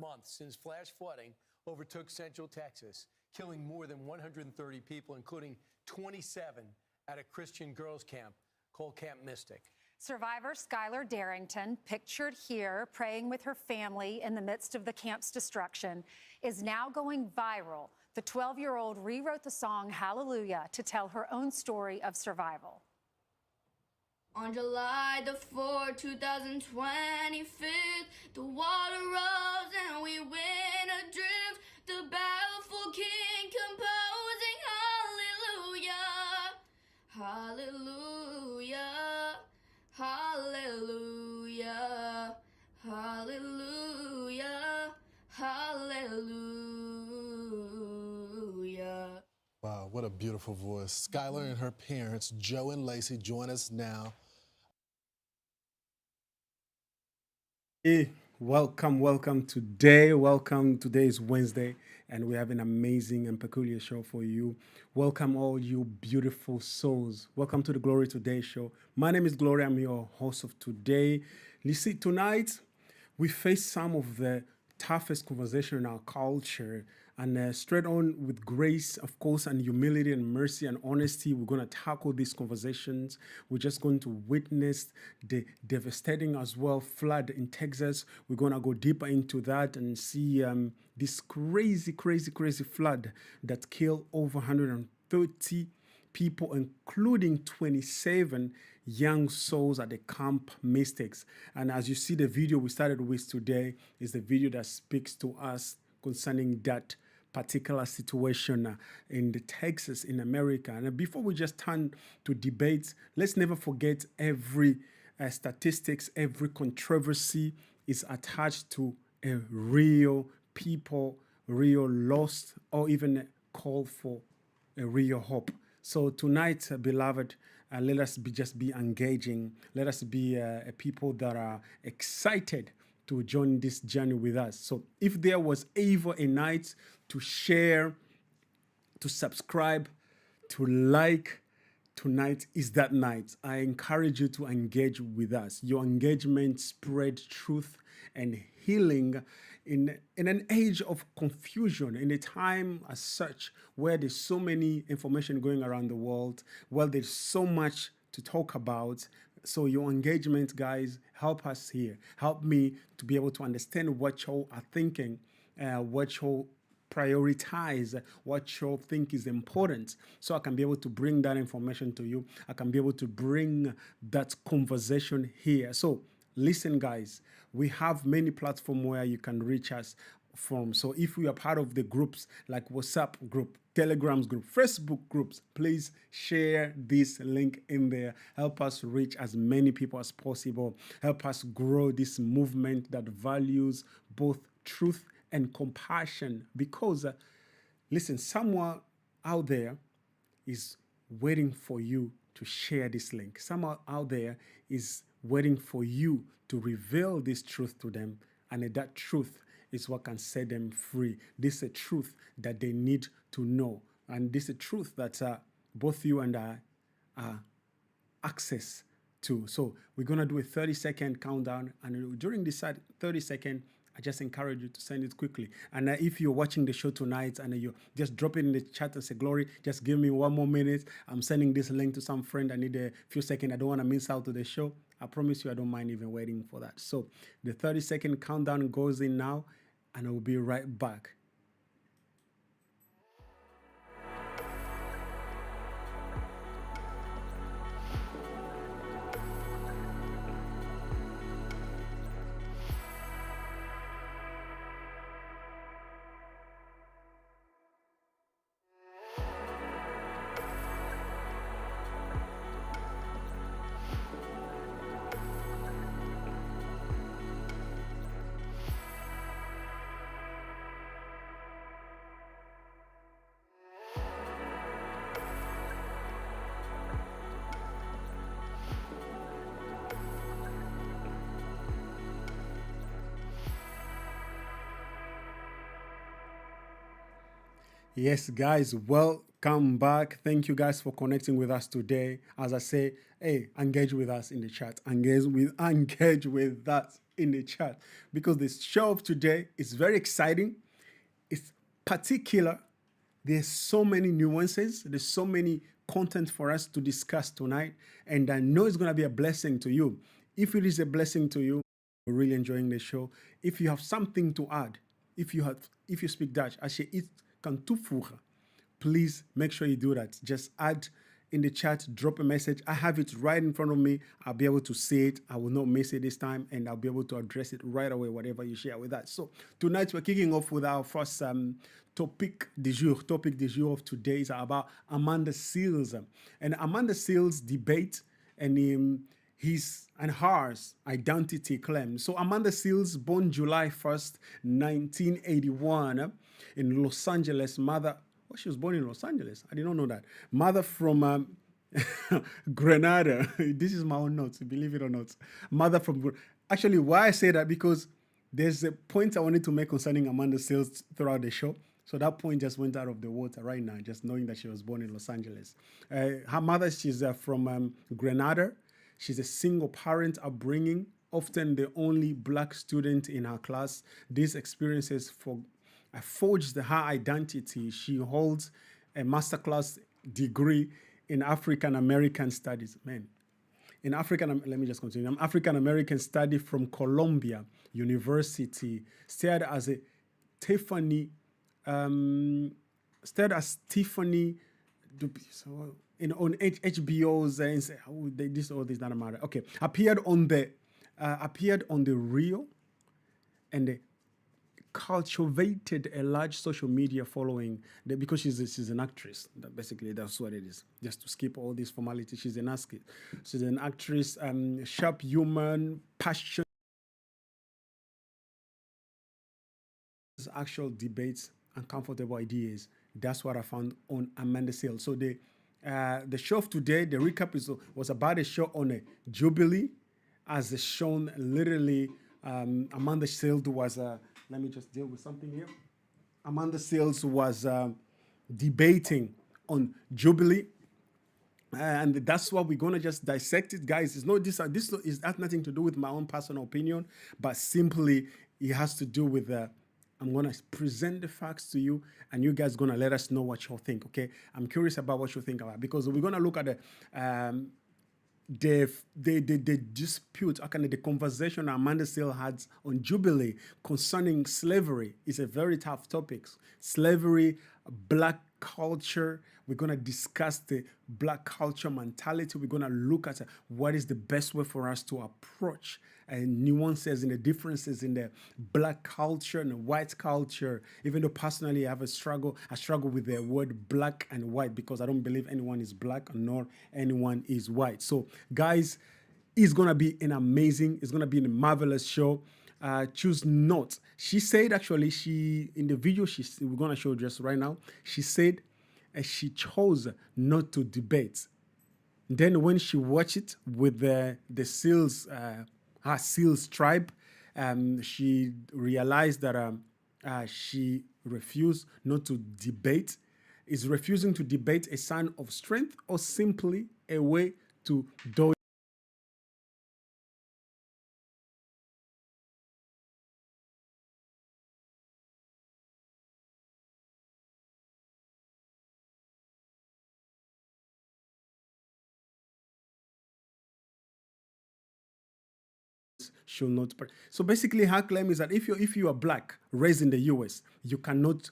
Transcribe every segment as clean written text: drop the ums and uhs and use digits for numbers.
month since flash flooding overtook central Texas, killing more than 130 people, including 27 at a Christian girls' camp called Camp Mystic. Survivor Skylar Darrington, pictured here praying with her family in the midst of the camp's destruction, is now going viral. The 12-year-old rewrote the song Hallelujah to tell her own story of survival. On July the 4th, 2025, the water rose and we went adrift. The battlefield king composing hallelujah, hallelujah, hallelujah, hallelujah, hallelujah. Wow, what a beautiful voice. Skylar and her parents, Joe and Lacey, join us now. Hey, welcome today. Welcome. Today is Wednesday, and we have an amazing and peculiar show for you. Welcome, all you beautiful souls. Welcome to the Glory Today show. My name is Glory. I'm your host of today. You see, tonight we face some of the toughest conversation in our culture, and straight on with grace, of course, and humility and mercy and honesty, we're going to tackle these conversations. We're just going to witness the devastating as well flood in Texas. We're going to go deeper into that and see this crazy flood that killed over 130 people, including 27 young souls at the Camp Mystics. And as you see, the video we started with today is the video that speaks to us concerning that particular situation in the Texas, in America. And before we just turn to debates, let's never forget every statistics, every controversy is attached to a real people, real loss, or even a call for a real hope. So tonight, beloved, let us just be engaging. Let us be a people that are excited to join this journey with us. So if there was ever a night to share, to subscribe, to like, tonight is that night. I encourage you to engage with us. Your engagement spread truth and healing in an age of confusion, in a time as such where there's so many information going around the world, well, there's so much to talk about. So your engagement, guys, help us here. Help me to be able to understand what you are thinking, what you prioritize, what you think is important, so I can be able to bring that information to you. I can be able to bring that conversation here. So listen, guys, we have many platforms where you can reach us from. So if you are part of the groups like WhatsApp group, Telegrams group, Facebook groups, please share this link in there. Help us reach as many people as possible. Help us grow this movement that values both truth and compassion. Because, listen, someone out there is waiting for you to share this link. Someone out there is waiting for you to reveal this truth to them, and that truth is what can set them free. This is a truth that they need to know, and this is a truth that both you and I are access to. So we're going to do a 30-second countdown, and during this 30-second, I just encourage you to send it quickly. And if you're watching the show tonight and you just drop it in the chat and say, Glory, just give me 1 more minute. I'm sending this link to some friend. I need a few seconds. I don't want to miss out to the show. I promise you I don't mind even waiting for that. So the 30-second countdown goes in now, and I will be right back. Yes, guys, welcome back. Thank you guys for connecting with us today. As I say, hey, engage with us in the chat. Engage with us in the chat because this show of today is very exciting. It's particular. There's so many nuances. There's so many content for us to discuss tonight. And I know it's going to be a blessing to you. If it is a blessing to you, we're really enjoying the show. If you have something to add, if you speak Dutch, als je iets kan toevoegen, please make sure you do that. Just add in the chat, drop a message. I have it right in front of me. I'll be able to see it. I will not miss it this time, and I'll be able to address it right away, whatever you share with us. So tonight we're kicking off with our first topic du jour. Topic du jour of today is about Amanda Seales. And Amanda Seales' debate and his and hers identity claim. So Amanda Seales, born July 1st, 1981 in Los Angeles, mother... Oh, she was born in Los Angeles. I did not know that. Mother from Grenada. This is my own notes, believe it or not. Mother from... Actually, why I say that, because there's a point I wanted to make concerning Amanda Seales throughout the show. So that point just went out of the water right now, just knowing that she was born in Los Angeles. Her mother, she's from Grenada. She's a single parent upbringing, often the only black student in her class. These experiences forged her identity. She holds a masterclass degree in African American studies. Let me just continue. African American study from Columbia University. Starred as Tiffany on HBO's this doesn't matter. Okay, appeared on the Real, and cultivated a large social media following because she's an actress. Basically, that's what it is. Just to skip all these formalities, she's an actress, sharp human, passion, actual debates, uncomfortable ideas. That's what I found on Amanda Seales. So the show of today, the recap was about a show on a Jubilee, as shown literally. Amanda Seales was let me just deal with something here. Amanda Seales was debating on Jubilee, and that's what we're gonna just dissect it, guys. It's not this has nothing to do with my own personal opinion, but simply it has to do with I'm gonna present the facts to you, and you guys gonna let us know what you think. Okay, I'm curious about what you think about, because we're gonna look at the dispute, the conversation Amanda Seales had on Jubilee concerning slavery is a very tough topic. Slavery, black culture. We're going to discuss the black culture mentality. We're going to look at what is the best way for us to approach nuances and the differences in the black culture and the white culture. Even though personally I struggle with the word black and white, because I don't believe anyone is black nor anyone is white. So guys, it's going to be it's going to be a marvelous show. Choose not. She said, actually, in the video we're going to show just right now, she said she chose not to debate. Then when she watched it with the Seales, her Seales tribe, she realized that she refused not to debate. Is refusing to debate a sign of strength or simply a way to dodge? Should not. So basically, her claim is that if you are black, raised in the U.S., you cannot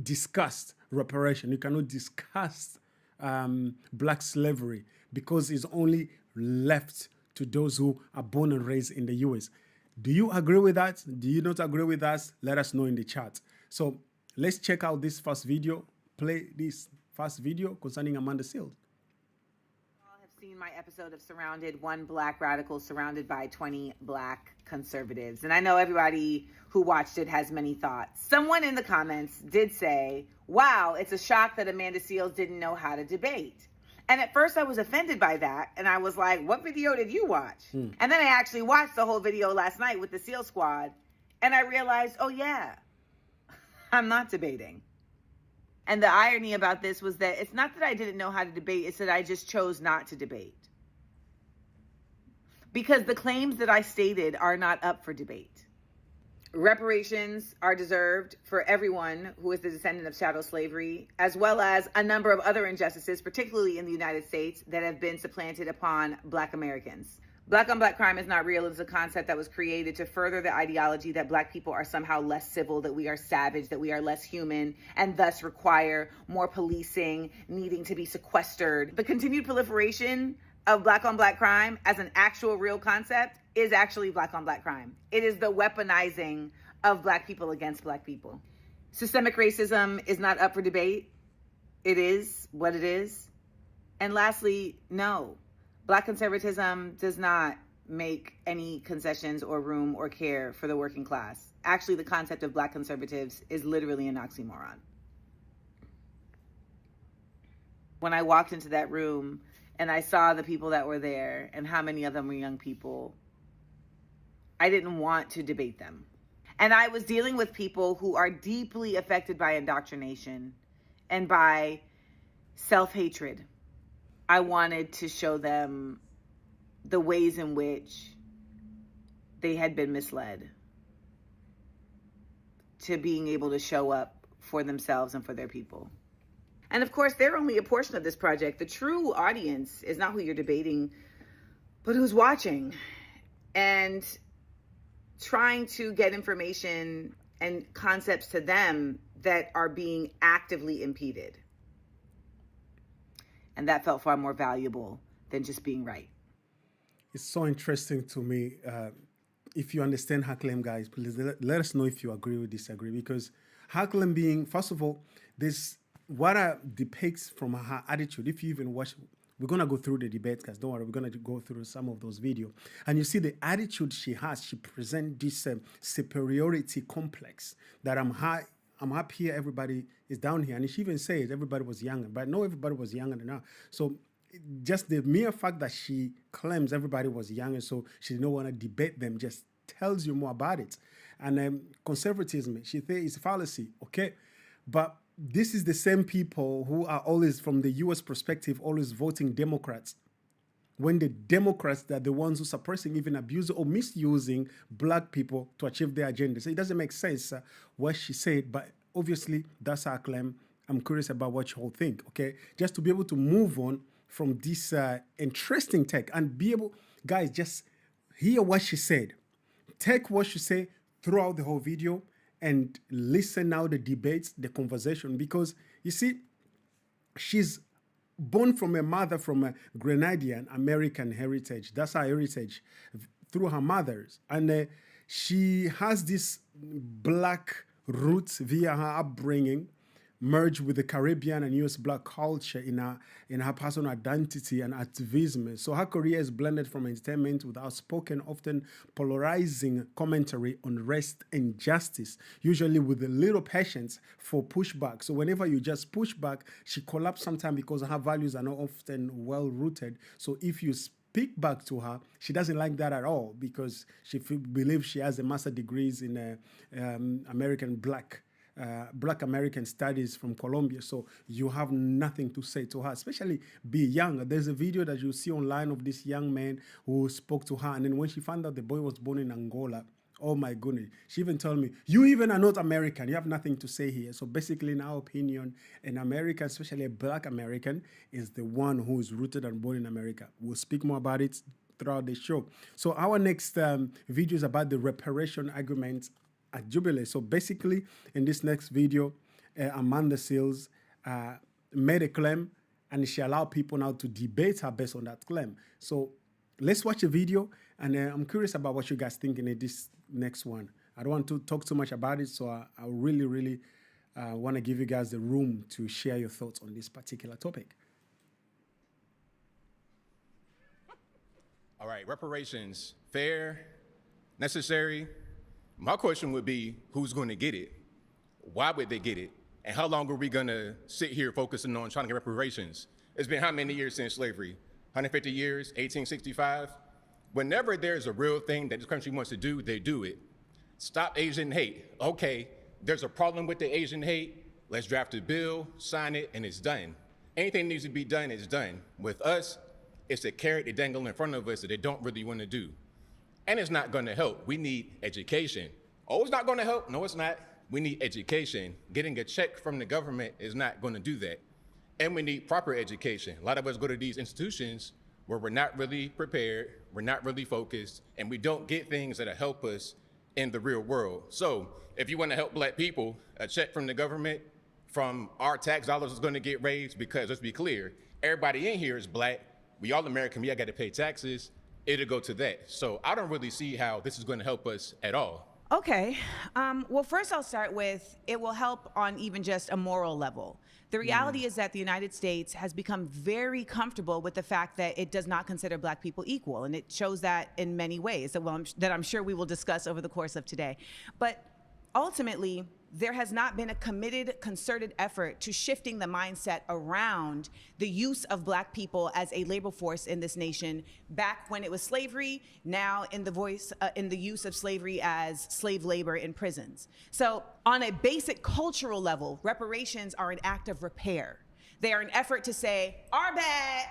discuss reparation. You cannot discuss black slavery, because it's only left to those who are born and raised in the U.S. Do you agree with that? Do you not agree with us? Let us know in the chat. So let's check out this first video. Play this first video concerning Amanda Seales. Seen my episode of Surrounded, one black radical surrounded by 20 black conservatives. And I know everybody who watched it has many thoughts. Someone in the comments did say, wow, it's a shock that Amanda Seales didn't know how to debate. And at first I was offended by that. And I was like, what video did you watch? And then I actually watched the whole video last night with the Seales Squad. And I realized, oh yeah, I'm not debating. And the irony about this was that it's not that I didn't know how to debate, it's that I just chose not to debate. because the claims that I stated are not up for debate. Reparations are deserved for everyone who is the descendant of chattel slavery, as well as a number of other injustices, particularly in the United States, that have been supplanted upon Black Americans. Black on Black crime is not real. It's a concept that was created to further the ideology that Black people are somehow less civil, that we are savage, that we are less human, and thus require more policing, needing to be sequestered. The continued proliferation of Black on Black crime as an actual real concept is actually Black on Black crime. It is the weaponizing of Black people against Black people. Systemic racism is not up for debate. It is what it is. And lastly, no, Black conservatism does not make any concessions or room or care for the working class. Actually, the concept of Black conservatives is literally an oxymoron. When I walked into that room and I saw the people that were there and how many of them were young people, I didn't want to debate them. And I was dealing with people who are deeply affected by indoctrination and by self-hatred. I wanted to show them the ways in which they had been misled to being able to show up for themselves and for their people. And of course, they're only a portion of this project. The true audience is not who you're debating, but who's watching and trying to get information and concepts to them that are being actively impeded. And that felt far more valuable than just being right. It's so interesting to me. If you understand her claim, guys, please let us know if you agree or disagree. Because her claim being, first of all, this what depicts from her attitude. If you even watch, we're going to go through the debate, guys. Don't worry, we're going to go through some of those videos. And you see the attitude she has. She presents this superiority complex that I'm up here, everybody is down here. And she even says everybody was younger, but no, everybody was younger than her. So just the mere fact that she claims everybody was younger, so she didn't want to debate them, just tells you more about it. And conservatism, she says, is a fallacy, okay? But this is the same people who are always, from the U.S. perspective, always voting Democrats, when the Democrats are the ones who are suppressing, even abusing or misusing Black people to achieve their agenda. So it doesn't make sense what she said, but obviously that's her claim. I'm curious about what you all think, okay? Just to be able to move on from this interesting take and be able, guys, just hear what she said. Take what she said throughout the whole video and listen now the debates, the conversation, because you see, she's born from a mother from a Grenadian American heritage. That's her heritage through her mothers. And she has this Black roots via her upbringing, merged with the Caribbean and U.S. Black culture in her personal identity and activism. So her career is blended from entertainment with outspoken, often polarizing commentary on race and justice, usually with a little patience for pushback. So whenever you just push back, she collapses sometimes because her values are not often well-rooted. So if you speak back to her, she doesn't like that at all because she believes she has a master's degrees in American Black American Studies from Colombia, so you have nothing to say to her, especially be young. There's a video that you see online of this young man who spoke to her, and then when she found out the boy was born in Angola, oh my goodness, she even told me, you even are not American, you have nothing to say here. So basically, in our opinion, an American, especially a Black American, is the one who is rooted and born in America. We'll speak more about it throughout the show. So our next video is about the reparation arguments at Jubilee. So basically, in this next video, Amanda Seales made a claim, and she allowed people now to debate her based on that claim. So let's watch the video, and I'm curious about what you guys think in this next one. I don't want to talk too much about it, so I really want to give you guys the room to share your thoughts on this particular topic. All right, reparations, fair, necessary. My question would be, who's going to get it? Why would they get it? And how long are we going to sit here focusing on trying to get reparations? It's been how many years since slavery? 150 years, 1865? Whenever there's a real thing that this country wants to do, they do it. Stop Asian hate. Okay, there's a problem with the Asian hate. Let's draft a bill, sign it, and it's done. Anything that needs to be done is done. With us, It's a carrot they dangle in front of us that they don't really want to do. And it's not going to help. We need education. Oh, it's not going to help. No, it's not. We need education. Getting a check from the government is not going to do that. And we need proper education. A lot of us go to these institutions where we're not really prepared, we're not really focused, and we don't get things that'll help us in the real world. So if you want to help Black people, a check from the government, from our tax dollars is going to get raised, because let's be clear, everybody in here is Black. We all American, we all got to pay taxes. It'll go to that. So I don't really see how this is going to help us at all. Okay. Well, first I'll start with, it will help on even just a moral level. The reality is that the United States has become very comfortable with the fact that it does not consider Black people equal, and it shows that in many ways that I'm sure we will discuss over the course of today. But ultimately, there has not been a committed, concerted effort to shifting the mindset around the use of Black people as a labor force in this nation back when it was slavery, now in the use of slavery as slave labor in prisons. So on a basic cultural level, reparations are an act of repair. They are an effort to say, our bad,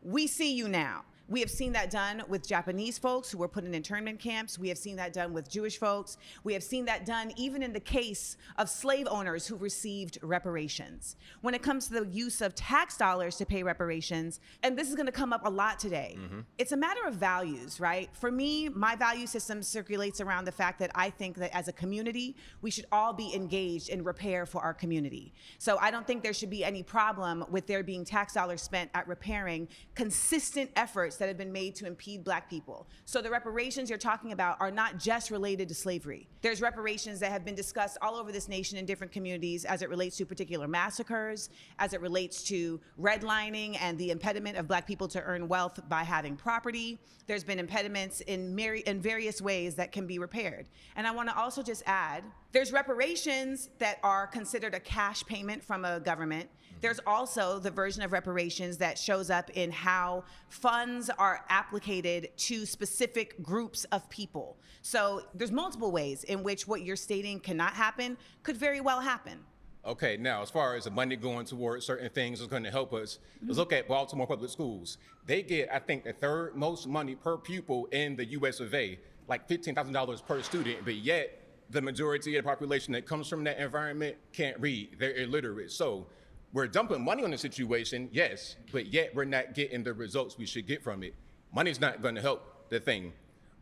we see you now. We have seen that done with Japanese folks who were put in internment camps. We have seen that done with Jewish folks. We have seen that done even in the case of slave owners who received reparations. When it comes to the use of tax dollars to pay reparations, and this is going to come up a lot today, it's a matter of values, right? For me, my value system circulates around the fact that I think that as a community, we should all be engaged in repair for our community. So I don't think there should be any problem with there being tax dollars spent at repairing consistent efforts that have been made to impede Black people. So the reparations you're talking about are not just related to slavery. There's reparations that have been discussed all over this nation in different communities as it relates to particular massacres, as it relates to redlining and the impediment of Black people to earn wealth by having property. There's been impediments in various ways that can be repaired. And I want to also just add, there's reparations that are considered a cash payment from a government. There's also the version of reparations that shows up in how funds are applicated to specific groups of people. So there's multiple ways in which what you're stating cannot happen could very well happen. Okay, now as far as the money going towards certain things is going to help us, let's look at Baltimore Public Schools. They get, I think, the third most money per pupil in the US of A, like $15,000 per student, but yet the majority of the population that comes from that environment can't read, they're illiterate. So we're dumping money on the situation, yes, but yet we're not getting the results we should get from it. Money's not going to help the thing.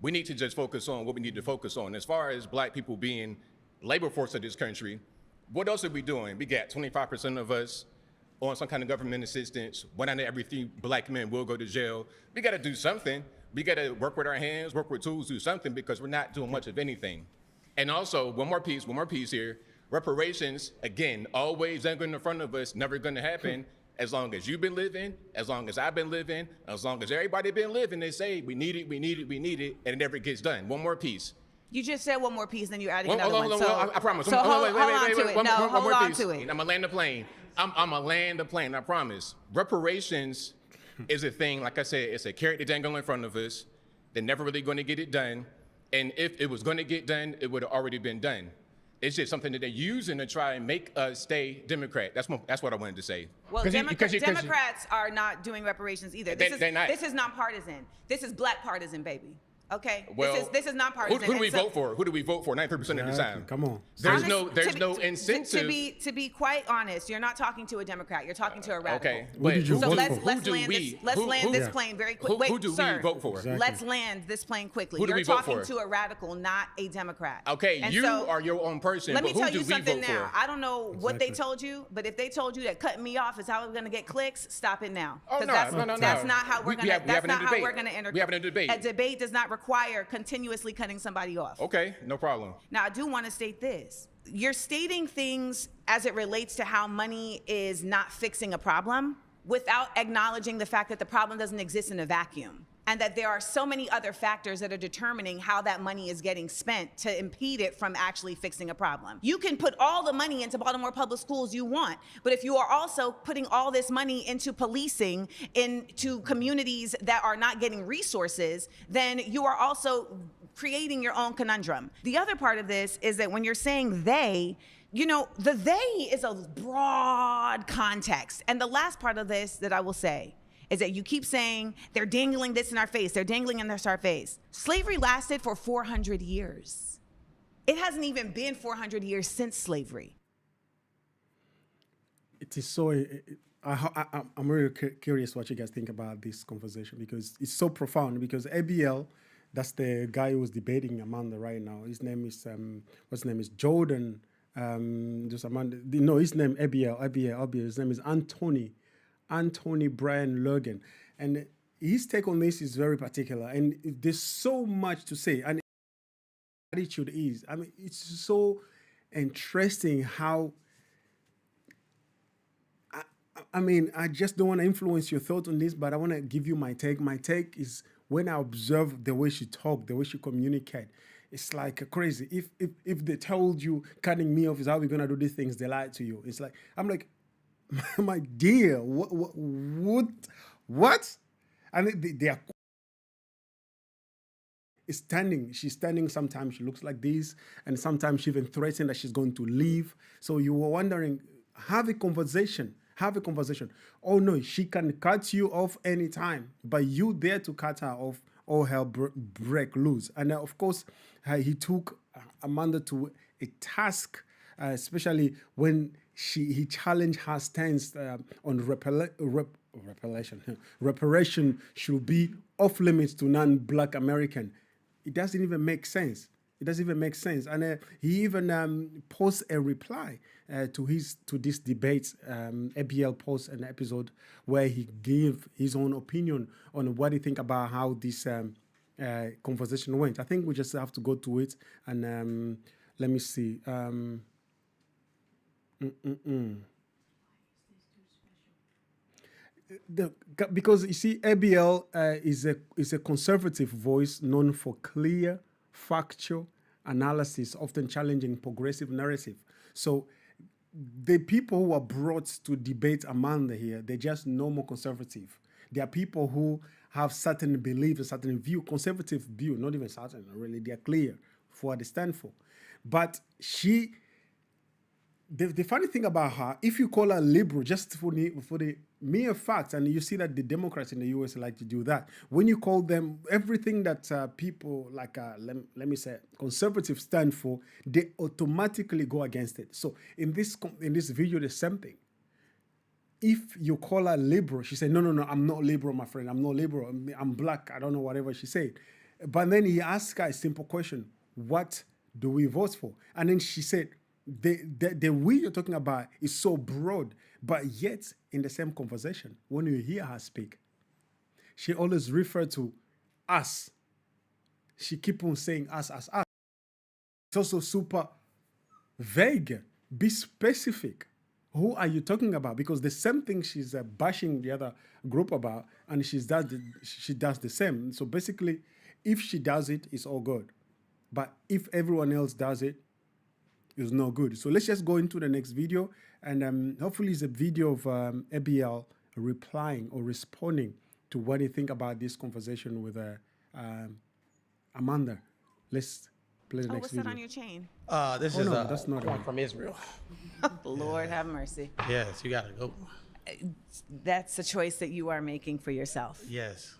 We need to just focus on what we need to focus on. As far as Black people being labor force of this country, what else are we doing? We got 25% of us on some kind of government assistance. 1 out of every 3 Black men will go to jail. We got to do something. We got to work with our hands, work with tools, do something, because we're not doing much of anything. And also, one more piece here. Reparations, again, always dangling in front of us, never gonna happen. As long as you've been living, as long as I've been living, as long as everybody been living, they say, we need it, we need it, we need it, and it never gets done. One more piece. You just said one more piece, then you're adding another one. I promise. So hold on to it. Hold on to it. I'm gonna land the plane. I'm gonna land the plane, I promise. Reparations is a thing, like I said, it's a carrot to dangle in front of us. They're never really gonna get it done. And if it was gonna get done, it would have already been done. It's just something that they're using to try and make us stay Democrat. That's what I wanted to say. Well, Democrats are not doing reparations either. They're not. This is nonpartisan. This is Black partisan, baby. Okay. Well, this is nonpartisan. Who do we vote for? Who do we vote for 93% of the time? Come on. There's no incentive. To be quite honest, you're not talking to a Democrat. You're talking to a radical. Okay. So let's land this plane very quickly. Who do we vote for? Exactly. Let's land this plane quickly. Who do You're we vote talking for? to a radical, not a Democrat. Okay, and you so, are your own person, let but me who tell do you we something vote now. for? I don't know what they told you, but if they told you that cutting me off is how we're going to get clicks, stop it now. Oh, no. That's not how we're going to. That's not how we're going to enter. We having a debate. A debate does not require continuously cutting somebody off. Okay, no problem. Now, I do want to state this. You're stating things as it relates to how money is not fixing a problem without acknowledging the fact that the problem doesn't exist in a vacuum, and that there are so many other factors that are determining how that money is getting spent to impede it from actually fixing a problem. You can put all the money into Baltimore Public Schools you want, but if you are also putting all this money into policing, into communities that are not getting resources, then you are also creating your own conundrum. The other part of this is that when you're saying they, you know, the they is a broad context. And the last part of this that I will say is that you keep saying they're dangling this in our face, they're dangling in this our face. Slavery lasted for 400 years. It hasn't even been 400 years since slavery. It is so. I'm really curious what you guys think about this conversation, because it's so profound. Because ABL, that's the guy who's debating Amanda right now. His name is what's his name is Jordan. Just Amanda. No, his name ABL. His name is Anthony Brian Logan, and his take on this is very particular. And there's so much to say. And attitude is, I mean, it's so interesting how. I mean, I just don't want to influence your thought on this, but I want to give you my take. My take is when I observe the way she talk, the way she communicate, it's like crazy. If they told you cutting me off is how we're gonna do these things, they lied to you. It's like I'm like, my dear, what? And they are standing. She's standing. Sometimes she looks like this, and sometimes she even threatens that she's going to leave. So you were wondering, have a conversation. Have a conversation. Oh no, she can cut you off anytime, but you dare to cut her off, all hell break loose. And of course, he took Amanda to a task, especially when he challenged her stance on reparation should be off limits to non-Black American. It doesn't even make sense. It doesn't even make sense. And he even posted a reply to this debate. ABL posts an episode where he gave his own opinion on what he think about how this conversation went. I think we just have to go to it and let me see. Because you see, ABL is a conservative voice known for clear, factual analysis, often challenging progressive narrative. So the people who are brought to debate Amanda here, they're just normal conservative. They are people who have certain beliefs, a certain view, conservative view, not even certain, really. They are clear for what they stand for. But the funny thing about her, if you call her liberal just for the mere fact, and you see that the Democrats in the US like to do that, when you call them everything that people like, let me say, conservatives stand for, they automatically go against it. So in this video, the same thing. If you call her liberal, she said, no, I'm not liberal, my friend. I'm not liberal. I'm Black. I don't know, whatever she said. But then he asked her a simple question: what do we vote for? And then she said, the we you're talking about is so broad, but yet in the same conversation, when you hear her speak, she always refer to us. She keep on saying us. It's also super vague. Be specific. Who are you talking about? Because the same thing she's bashing the other group about, and she does the same. So basically, if she does it, it's all good. But if everyone else does it, it's no good. So let's just go into the next video, and hopefully it's a video of ABL replying or responding to what you think about this conversation with Amanda. Let's play the next What's video. that on your chain? This Oh, is no, that's not one it. from Israel. Lord have mercy. Yes, you gotta go. That's a choice that you are making for yourself. Yes.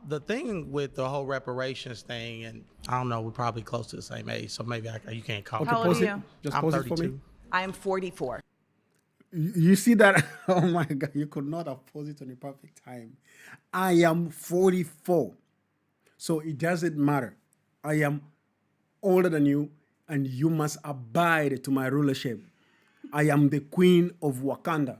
The thing with the whole reparations thing, and I don't know, we're probably close to the same age, so maybe you can't call me. How old are you? Just I'm pause it for 32. me. I am 44. You see that? Oh my God, you could not have paused it on the perfect time. I am 44. So it doesn't matter. I am older than you, and you must abide to my rulership. I am the queen of Wakanda.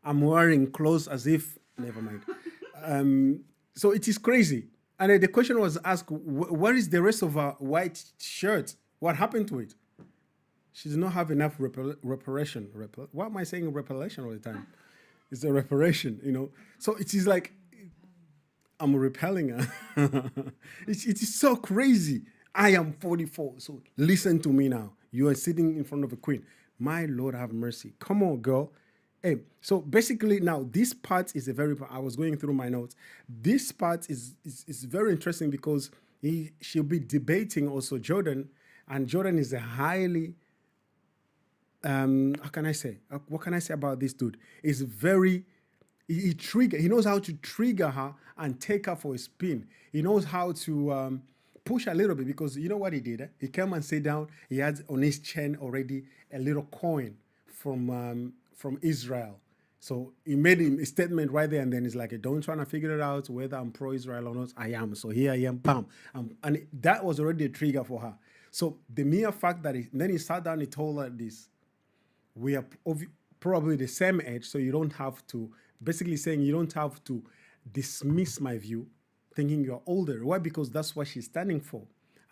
I'm wearing clothes as if, never mind. So it is crazy. And the question was asked, where is the rest of her white shirt? What happened to it? She did not have enough reparation. Why am I saying reparation all the time? It's a reparation, you know. So it is like, I'm repelling her. It is so crazy. I am 44. So listen to me now. You are sitting in front of a queen. My Lord have mercy. Come on, girl. Hey, so basically now this part is I was going through my notes. This part is very interesting because she'll be debating also Jordan, and Jordan is a highly, how can I say? What can I say about this dude? He's very He knows how to trigger her and take her for a spin. He knows how to push a little bit, because you know what he did? He came and sat down. He had on his chain already a little coin from Israel. So he made a statement right there, and then he's like, don't try to figure it out whether I'm pro-Israel or not. I am. So here I am, bam. And that was already a trigger for her. So the mere fact that then he sat down, he told her this. We are probably the same age, so you don't have to, basically saying you don't have to dismiss my view, thinking you're older. Why? Because that's what she's standing for.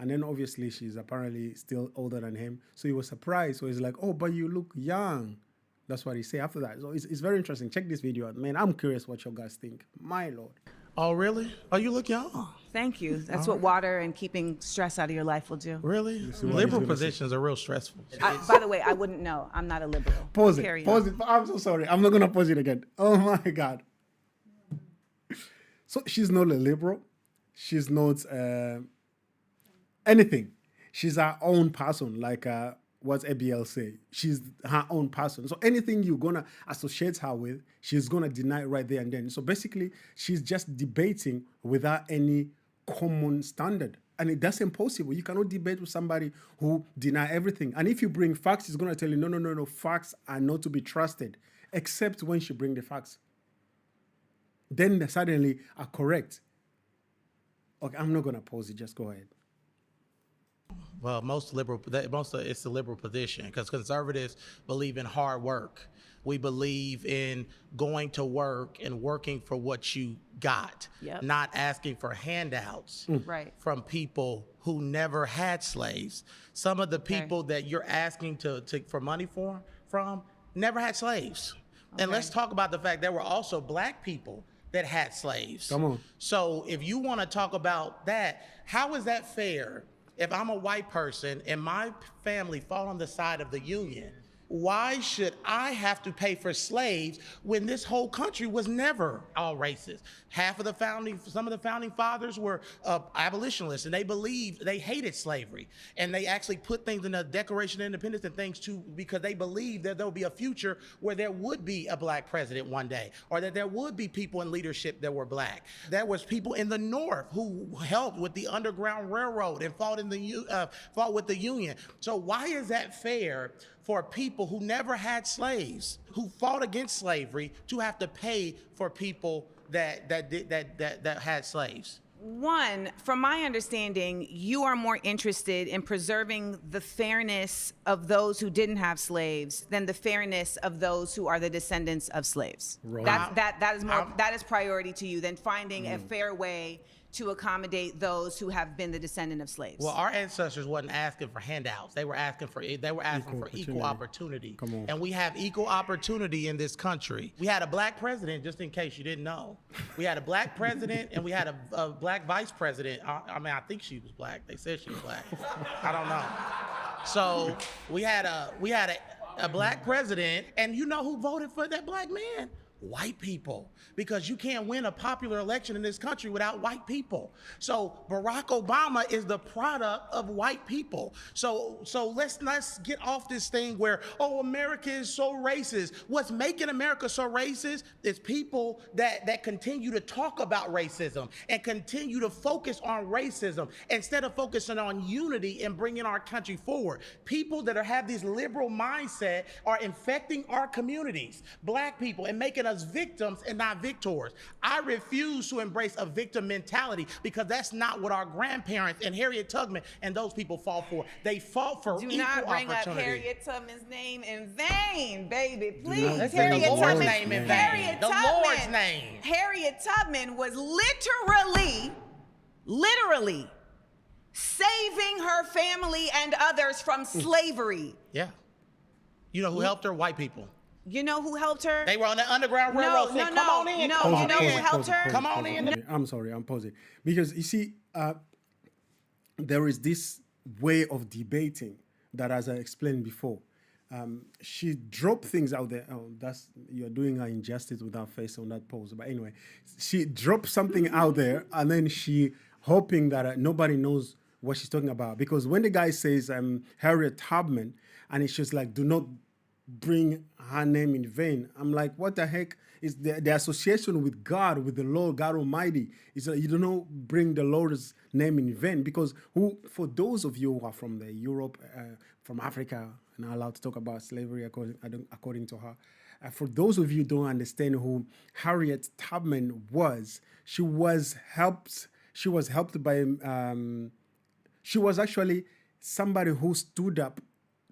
And then obviously she's apparently still older than him. So he was surprised. So he's like, oh, but you look young. That's what he said after that. So it's very interesting. Check this video out. Man, I'm curious what you guys think. My Lord. Oh, really? Oh, you look young. Thank you. That's what water and keeping stress out of your life will do. Really? Liberal positions are real stressful. By the way, I wouldn't know. I'm not a liberal. Pause Carry it. on. Pause it. I'm so sorry. I'm not going to pause it again. Oh, my God. So she's not a liberal. She's not anything. She's her own person, like what ABL say. She's her own person. So anything you're going to associate her with, she's going to deny right there and then. So basically, she's just debating without any common standard. And that's impossible. You cannot debate with somebody who deny everything. And if you bring facts, he's going to tell you, no, facts are not to be trusted, except when she bring the facts. Then they suddenly are correct. Okay, I'm not going to pause it. Just go ahead. Well, it's the liberal position, because conservatives believe in hard work. We believe in going to work and working for what you got, not asking for handouts from people who never had slaves. Some of the people that you're asking for money from never had slaves. And let's talk about the fact there were also black people that had slaves. Come on. So if you want to talk about that, how is that fair? If I'm a white person and my family fall on the side of the Union, why should I have to pay for slaves when this whole country was never all racist? Some of the founding fathers were abolitionists, and they hated slavery. And they actually put things in the Declaration of Independence and things too, because they believed that there would be a future where there would be a black president one day, or that there would be people in leadership that were black. There was people in the North who helped with the Underground Railroad and fought with the Union. So why is that fair for people who never had slaves, who fought against slavery, to have to pay for people that had slaves? One, from my understanding, you are more interested in preserving the fairness of those who didn't have slaves than the fairness of those who are the descendants of slaves. Right. That is priority to you than finding a fair way to accommodate those who have been the descendant of slaves. Well, our ancestors wasn't asking for handouts. They were asking for equal opportunity. Come on. And we have equal opportunity in this country. We had a black president, just in case you didn't know. We had a black president and we had a black vice president. I mean, I think she was black. They said she was black. I don't know. So we had a black president, and you know who voted for that black man? White people, because you can't win a popular election in this country without white people. So Barack Obama is the product of white people. So let's get off this thing where, oh, America is so racist. What's making America so racist is people that continue to talk about racism and continue to focus on racism instead of focusing on unity and bringing our country forward. People that have this liberal mindset are infecting our communities, black people, and making us victims and not victors. I refuse to embrace a victim mentality, because that's not what our grandparents and Harriet Tubman and those people fought for. They fought for equal opportunity. Do not bring up Harriet Tubman's name in vain, baby. Please. Let's bring the Lord's name in vain. The Lord's name. Harriet Tubman was literally saving her family and others from slavery. Yeah. You know who helped her? White people. You know who helped her? They were on the Underground Railroad. No, Come on in. No, you know who helped her? Come on in. Okay, I'm sorry, I'm pausing. Because you see, there is this way of debating that, as I explained before, she dropped things out there. Oh, you're doing her injustice without face on that pose. But anyway, she dropped something out there, and then she hoping that nobody knows what she's talking about. Because when the guy says Harriet Tubman, and it's just like, do not bring her name in vain. I'm like, what the heck is the association with God, with the Lord, God Almighty? Is that you don't bring the Lord's name in vain, because for those of you who are from the Europe, from Africa, not allowed to talk about slavery according to her. For those of you who don't understand who Harriet Tubman was, she was helped by, she was actually somebody who stood up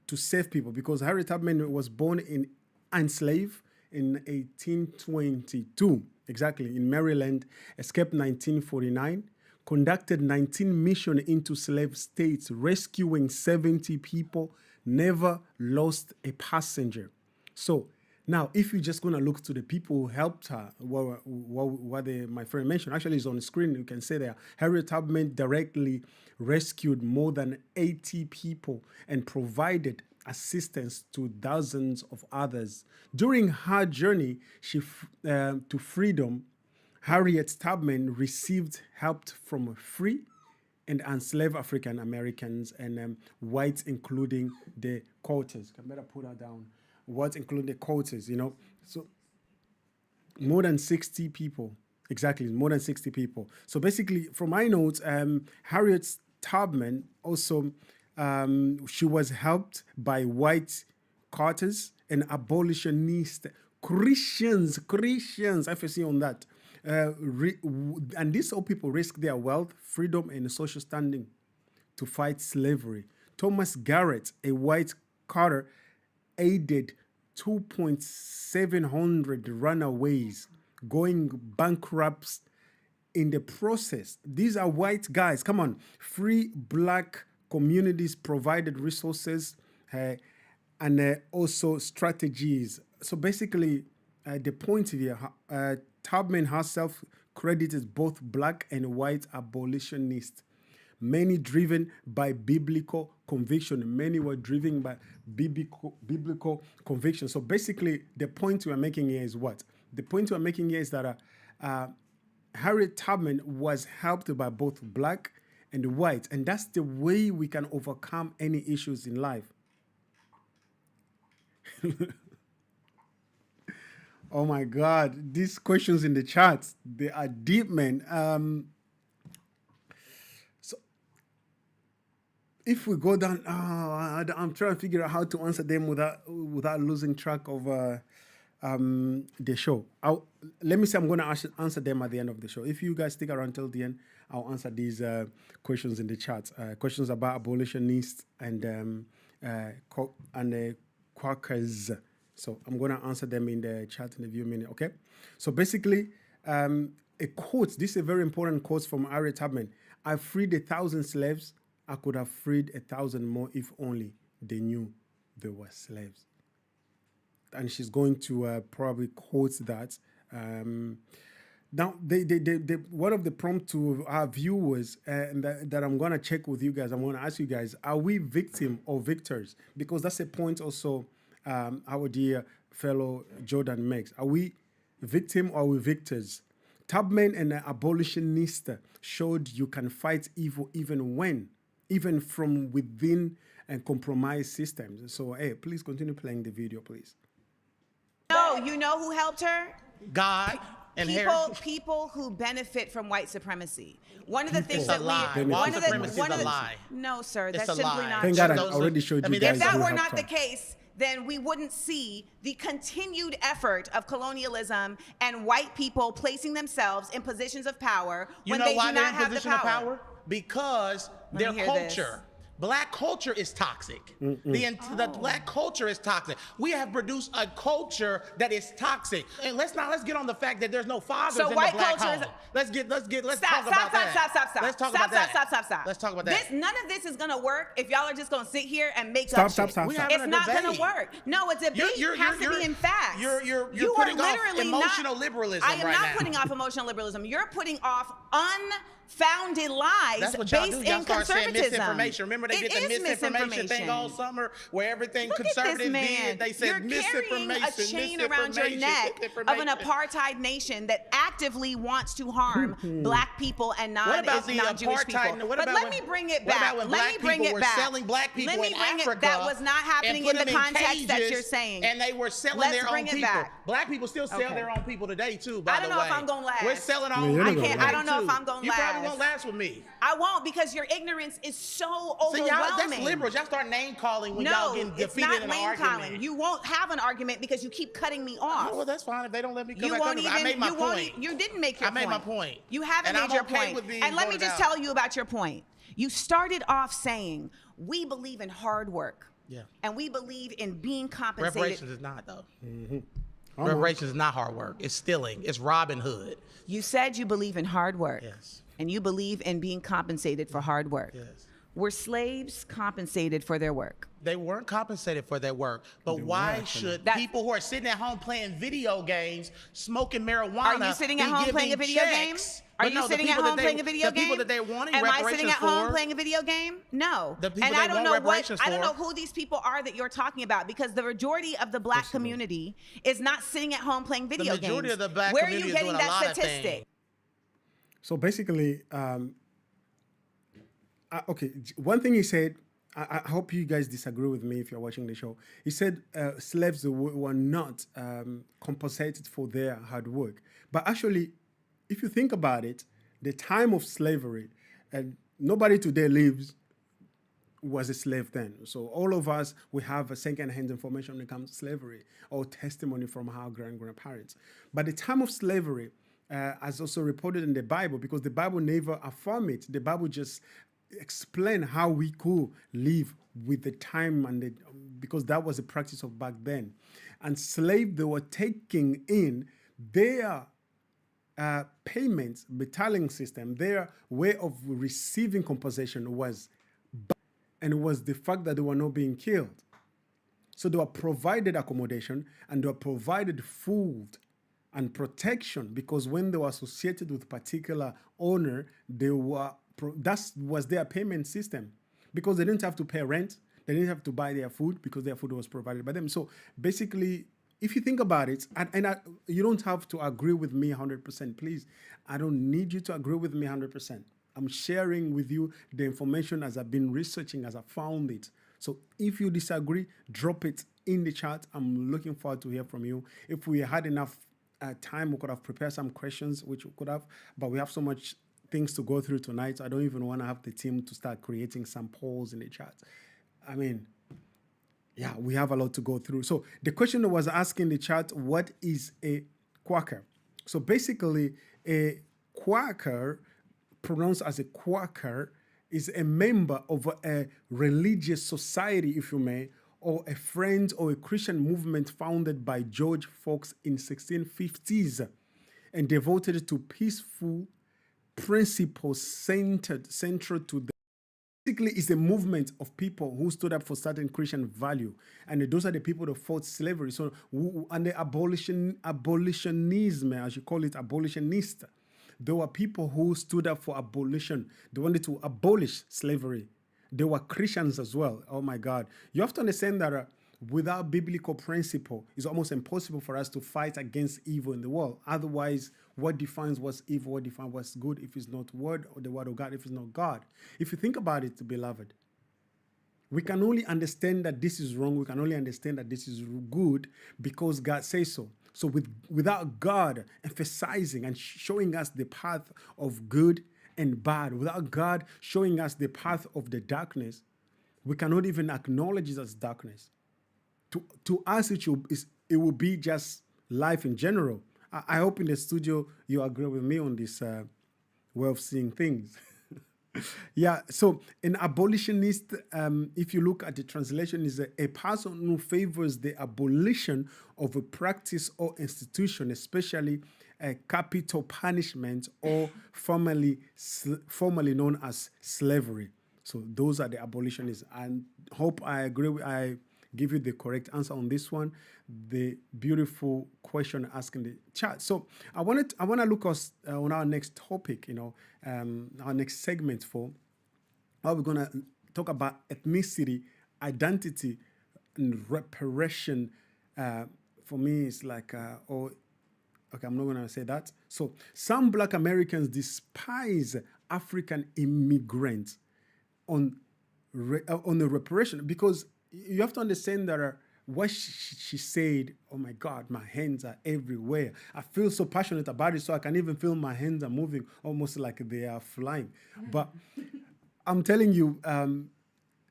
to save people, because Harriet Tubman was born in enslaved in 1822, exactly, in Maryland, escaped 1949, conducted 19 missions into slave states, rescuing 70 people, never lost a passenger. So now, if you're just going to look to the people who helped her, what my friend mentioned, actually is on the screen, you can see there, Harriet Tubman directly rescued more than 80 people and provided assistance to dozens of others. During her journey to freedom, Harriet Tubman received help from free and enslaved African Americans and whites, including the Quakers. I better put her down. Whites, including the Quakers, you know. So more than 60 people. Exactly, more than 60 people. So basically, from my notes, Harriet Tubman also, she was helped by white Carters and abolitionist Christians, FSC on that. And these all people risk their wealth, freedom, and social standing to fight slavery. Thomas Garrett, a white Carter, aided 2,700 runaways, going bankrupt in the process. These are white guys. Come on. Free black communities provided resources and also strategies. So basically, the point here, Tubman herself credited both black and white abolitionists. Many driven by biblical conviction. Many were driven by biblical conviction. So basically, the point we're making here is what? The point we're making here is that Harriet Tubman was helped by both black and white. And that's the way we can overcome any issues in life. Oh my God, these questions in the chat, they are deep, man. So if we go down, I'm trying to figure out how to answer them without losing track of the show. Let me say I'm going to answer them at the end of the show. If you guys stick around till the end, I'll answer these questions in the chat. Questions about abolitionists and Quakers. So I'm going to answer them in the chat in a few minutes, okay? So basically, a quote, this is a very important quote from Harriet Tubman. I freed 1,000 slaves. I could have freed 1,000 more if only they knew they were slaves. And she's going to probably quote that. Now, one of the prompts to our viewers that I'm going to check with you guys, I'm going to ask you guys, are we victim or victors? Because that's a point also our dear fellow Jordan makes. Are we victim or are we victors? Tubman and the abolitionist showed you can fight evil even from within and compromise systems. So, hey, please continue playing the video, please. No, you know who helped her? God and people who benefit from white supremacy. One of the things It's that a lie. White supremacy is a lie. No, sir, It's that's a simply lie. not Thank true. God I already showed you guys. If that who were helped not her. the case, then we wouldn't see the continued effort of colonialism and white people placing themselves in positions of power when they do not have the power. Because their culture. Black culture is toxic. The black culture is toxic. We have produced a culture that is toxic. And let's get on the fact that there's no fathers in the black home. Let's talk about that. Let's talk about that. Let's talk about that. None of this is gonna work if y'all are just gonna sit here and make Stop. It's not gonna work. No, it's a debate. It has to be in facts. You're putting off emotional liberalism right now. I am not putting off emotional liberalism. You're putting off unfounded lies based in conservatism. Misinformation. Remember they did the misinformation thing all summer where everything conservative did. They said You're misinformation. You're carrying a chain around your neck of an apartheid nation that actively wants to harm black people and What about the non-Jewish apartheid? people. What But about let when- me bring it what back. about when Let black me bring people it were back. selling black people Let me in bring Africa it. That was not happening and in the put them context that cages, you're saying. And they were selling Let's their bring own it people. back. Black people still sell Okay. their own people today too. By I don't the know way, if I'm gonna last. we're selling our Yeah, own you're not people gonna today I don't know too. if I'm gonna You probably last. won't last with me. I won't, because your ignorance is so See, overwhelming. y'all, that's liberals. Y'all start name calling when y'all No, getting it's defeated not in an name argument. calling. You won't have an argument because you keep cutting me off. Oh, well, that's fine if they don't let me come You back won't up. even. I made my you won't. point. You didn't make your I point. made my point. You haven't And made I'm your okay point. with being And let me voted just out. tell you about your point. You started off saying we believe in hard work. Yeah. And we believe in being compensated. Reparations is not though. Reparations is not hard work. It's stealing. It's Robin Hood. You said you believe in hard work. Yes. And you believe in being compensated for hard work. Yes. Were slaves compensated for their work? They weren't compensated for their work, but why should people who are sitting at home playing video games, smoking marijuana, Are you sitting at be home giving playing a video game? checks? Are But you no, the sitting at people that home they- playing a video game? The people that they wanting Am I reparations sitting at home for- playing a video game? No. The people and they I don't want know reparations I don't for- know who these people are that you're talking about, because the majority of the black community is not sitting at home playing video games. The majority of the black Where are community you is getting doing a that lot of statistic? things. So basically, okay, one thing he said, I hope you guys disagree with me if you're watching the show. He said slaves were not compensated for their hard work. But actually, if you think about it, the time of slavery, and nobody today lives was a slave then. So all of us, we have a second-hand information when it comes to slavery or testimony from our grandparents. But the time of slavery, as also reported in the Bible, because the Bible never affirmed it. The Bible just explained how we could live with the time, and because that was the practice of back then. And slaves, they were taking in their payments, battalion system, their way of receiving compensation was, and it was the fact that they were not being killed. So they were provided accommodation and they were provided food and protection, because when they were associated with particular owner, they were that was their payment system, because they didn't have to pay rent, they didn't have to buy their food because their food was provided by them. So basically, if you think about it, you don't have to agree with me 100%, please. I don't need you to agree with me 100%. I'm sharing with you the information as I've been researching, as I found it. So if you disagree, drop it in the chat. I'm looking forward to hear from you. If we had enough time, we could have prepared some questions, which we could have, but we have so much things to go through tonight. I don't even want to have the team to start creating some polls in the chat. I mean, yeah, we have a lot to go through. So the question that was asked in the chat, what is a Quaker? So basically, a Quaker, pronounced as a Quaker, is a member of a religious society, if you may, or a friend or a Christian movement founded by George Fox in 1650s and devoted to peaceful principles central to the basically is a movement of people who stood up for certain Christian value, and those are the people that fought slavery. So, and the abolitionism, as you call it, abolitionist, there were people who stood up for abolition. They wanted to abolish slavery. They were Christians as well. Oh my God! You have to understand that without biblical principle, it's almost impossible for us to fight against evil in the world. Otherwise, what defines what's evil, what defines what's good, if it's not word or the word of God, if it's not God? If you think about it, beloved, we can only understand that this is wrong. We can only understand that this is good because God says so. So without God emphasizing and showing us the path of good and bad, without God showing us the path of the darkness, we cannot even acknowledge it as darkness. To us, it will be just life in general. I hope in the studio you agree with me on this way of seeing things. Yeah, so an abolitionist, if you look at the translation, is a person who favors the abolition of a practice or institution, especially a capital punishment or formerly known as slavery. So those are the abolitionists. And hope I give you the correct answer on this one. The beautiful question asked in the chat. So I want to look us on our next topic, our next segment for how we're going to talk about ethnicity, identity, and reparation. For me, it's like, Okay, I'm not going to say that. So some Black Americans despise African immigrants on the reparation, because you have to understand that what she said, oh my God, my hands are everywhere. I feel so passionate about it, so I can even feel my hands are moving almost like they are flying. But I'm telling you,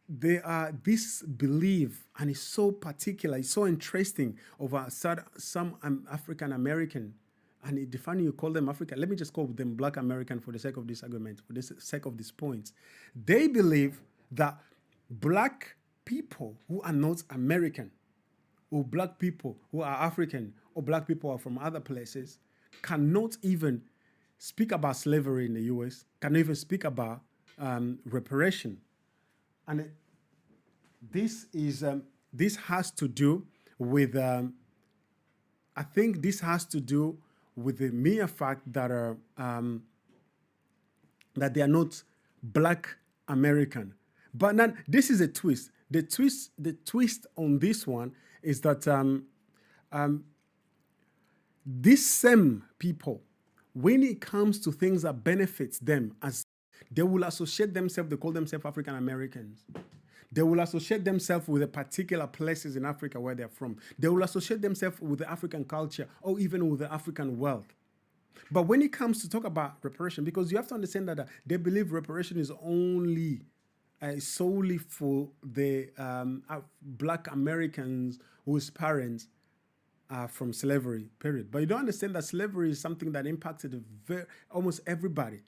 there are this belief, and it's so particular, it's so interesting over some African American, and it defining you call them African. Let me just call them Black American for the sake of this argument, for the sake of these points. They believe that Black people who are not American, or Black people who are African, or Black people who are from other places, cannot even speak about slavery in the US, cannot even speak about reparation. And this has to do with, I think this has to do with the mere fact that that they are not Black American. But then this is a twist. The twist on this one is that these same people, when it comes to things that benefits them, as they will associate themselves, they call themselves African Americans. They will associate themselves with the particular places in Africa where they're from. They will associate themselves with the African culture or even with the African wealth. But when it comes to talk about reparation, because you have to understand that they believe reparation is only solely for the Black Americans whose parents are from slavery, period. But you don't understand that slavery is something that impacted almost everybody.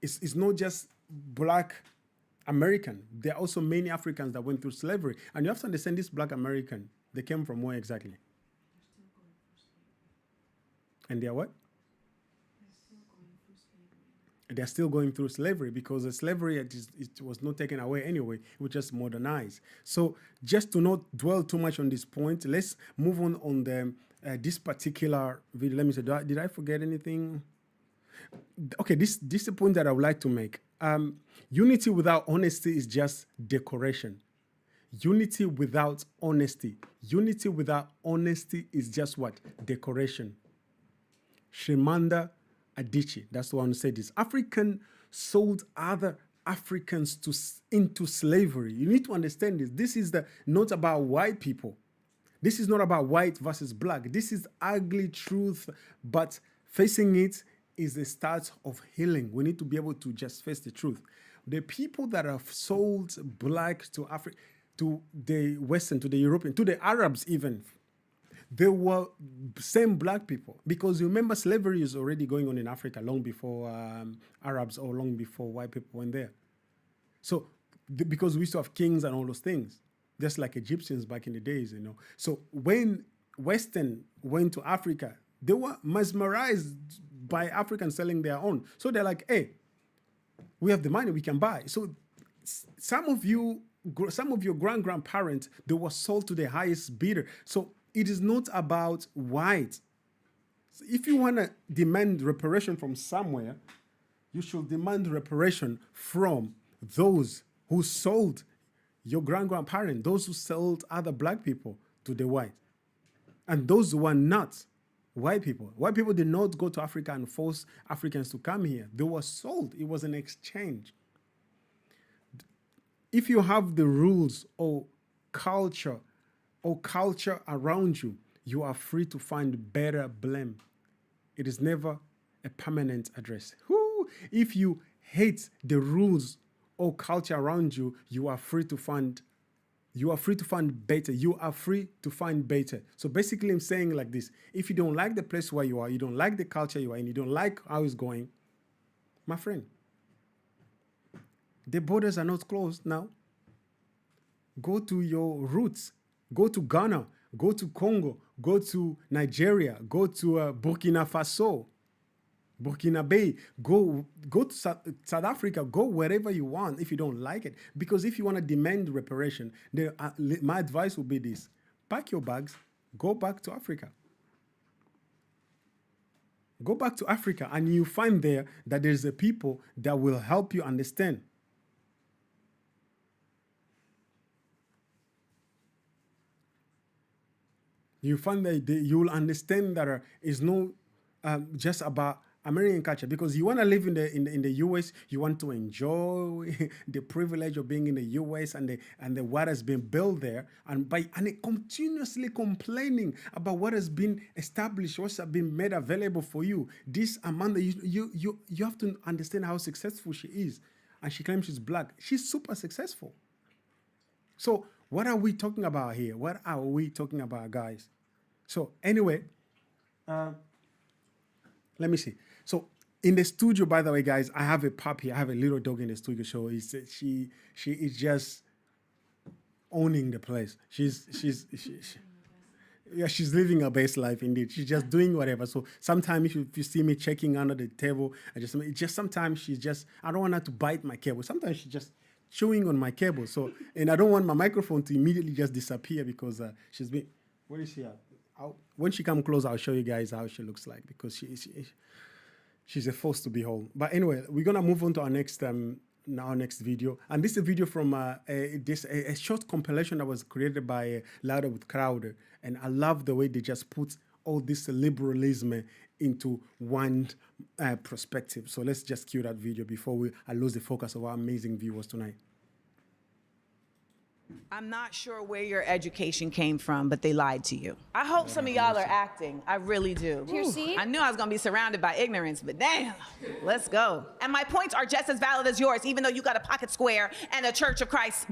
It's not just Black American. There are also many Africans that went through slavery. And you have to understand this Black American, they came from where exactly? And they are what? They're still going through slavery, because the slavery, it was not taken away anyway. It was just modernized. So just to not dwell too much on this point, let's move on the this particular video. Let me say, did I forget anything? Okay, this is the point that I would like to make. Unity without honesty is just decoration. Unity without honesty. Unity without honesty is just what? Decoration. Shimanda Adichie, that's the one who said this. African sold other Africans into slavery. You need to understand this. This is not about white people. This is not about white versus Black. This is ugly truth, but facing it is the start of healing. We need to be able to just face the truth. The people that have sold Black to Africa, to the Western, to the European, to the Arabs even, they were same Black people. Because you remember, slavery is already going on in Africa long before Arabs, or long before white people went there. So, because we used to have kings and all those things, just like Egyptians back in the days, you know. So when Western went to Africa, they were mesmerized by Africans selling their own. So they're like, hey, we have the money, we can buy. So some of your grandparents, they were sold to the highest bidder. So it is not about white. So if you want to demand reparation from somewhere, you should demand reparation from those who sold your grandparents, those who sold other Black people to the white. And those who are not white people. White people did not go to Africa and force Africans to come here. They were sold. It was an exchange. If you have the rules or culture around you, you are free to find better blame. It is never a permanent address. If you hate the rules or culture around you, you are free to find better. You are free to find better. So basically, I'm saying like this: if you don't like the place where you are, you don't like the culture you are in, you don't like how it's going, my friend, the borders are not closed now. Go to your roots. Go to Ghana. Go to Congo. Go to Nigeria. Go to Burkina Faso. Burkina Bay, go to South Africa, go wherever you want if you don't like it. Because if you want to demand reparation, my advice would be this: pack your bags, go back to Africa. Go back to Africa, and you find there that there's a people that will help you understand. you find that you'll understand that it's not just about American culture, because you want to live in the US, you want to enjoy the privilege of being in the US and the what has been built there, and continuously complaining about what has been established, what's been made available for you. This Amanda, you have to understand how successful she is, and she claims she's black. She's super successful. So what are we talking about here? What are we talking about, guys? So anyway, let me see. So in the studio, by the way, guys, I have a puppy. I have a little dog in the studio. So she is just owning the place. She's living her best life indeed. She's just doing whatever. So sometimes if you see me checking under the table, sometimes she's just, I don't want her to bite my cable. Sometimes she's just chewing on my cable. So, and I don't want my microphone to immediately just disappear because she's been, where is she at? When she comes close, I'll show you guys how she looks like, because she's a force to behold. But anyway, we're gonna move on to our next video, and this is a video from a short compilation that was created by Louder with Crowder, and I love the way they just put all this liberalism into one perspective. So let's just cue that video before I lose the focus of our amazing viewers tonight. I'm not sure where your education came from, but they lied to you. I hope some of y'all are acting. I really do. Here, see? I knew I was gonna be surrounded by ignorance, but damn, let's go. And my points are just as valid as yours, even though you got a pocket square and a Church of Christ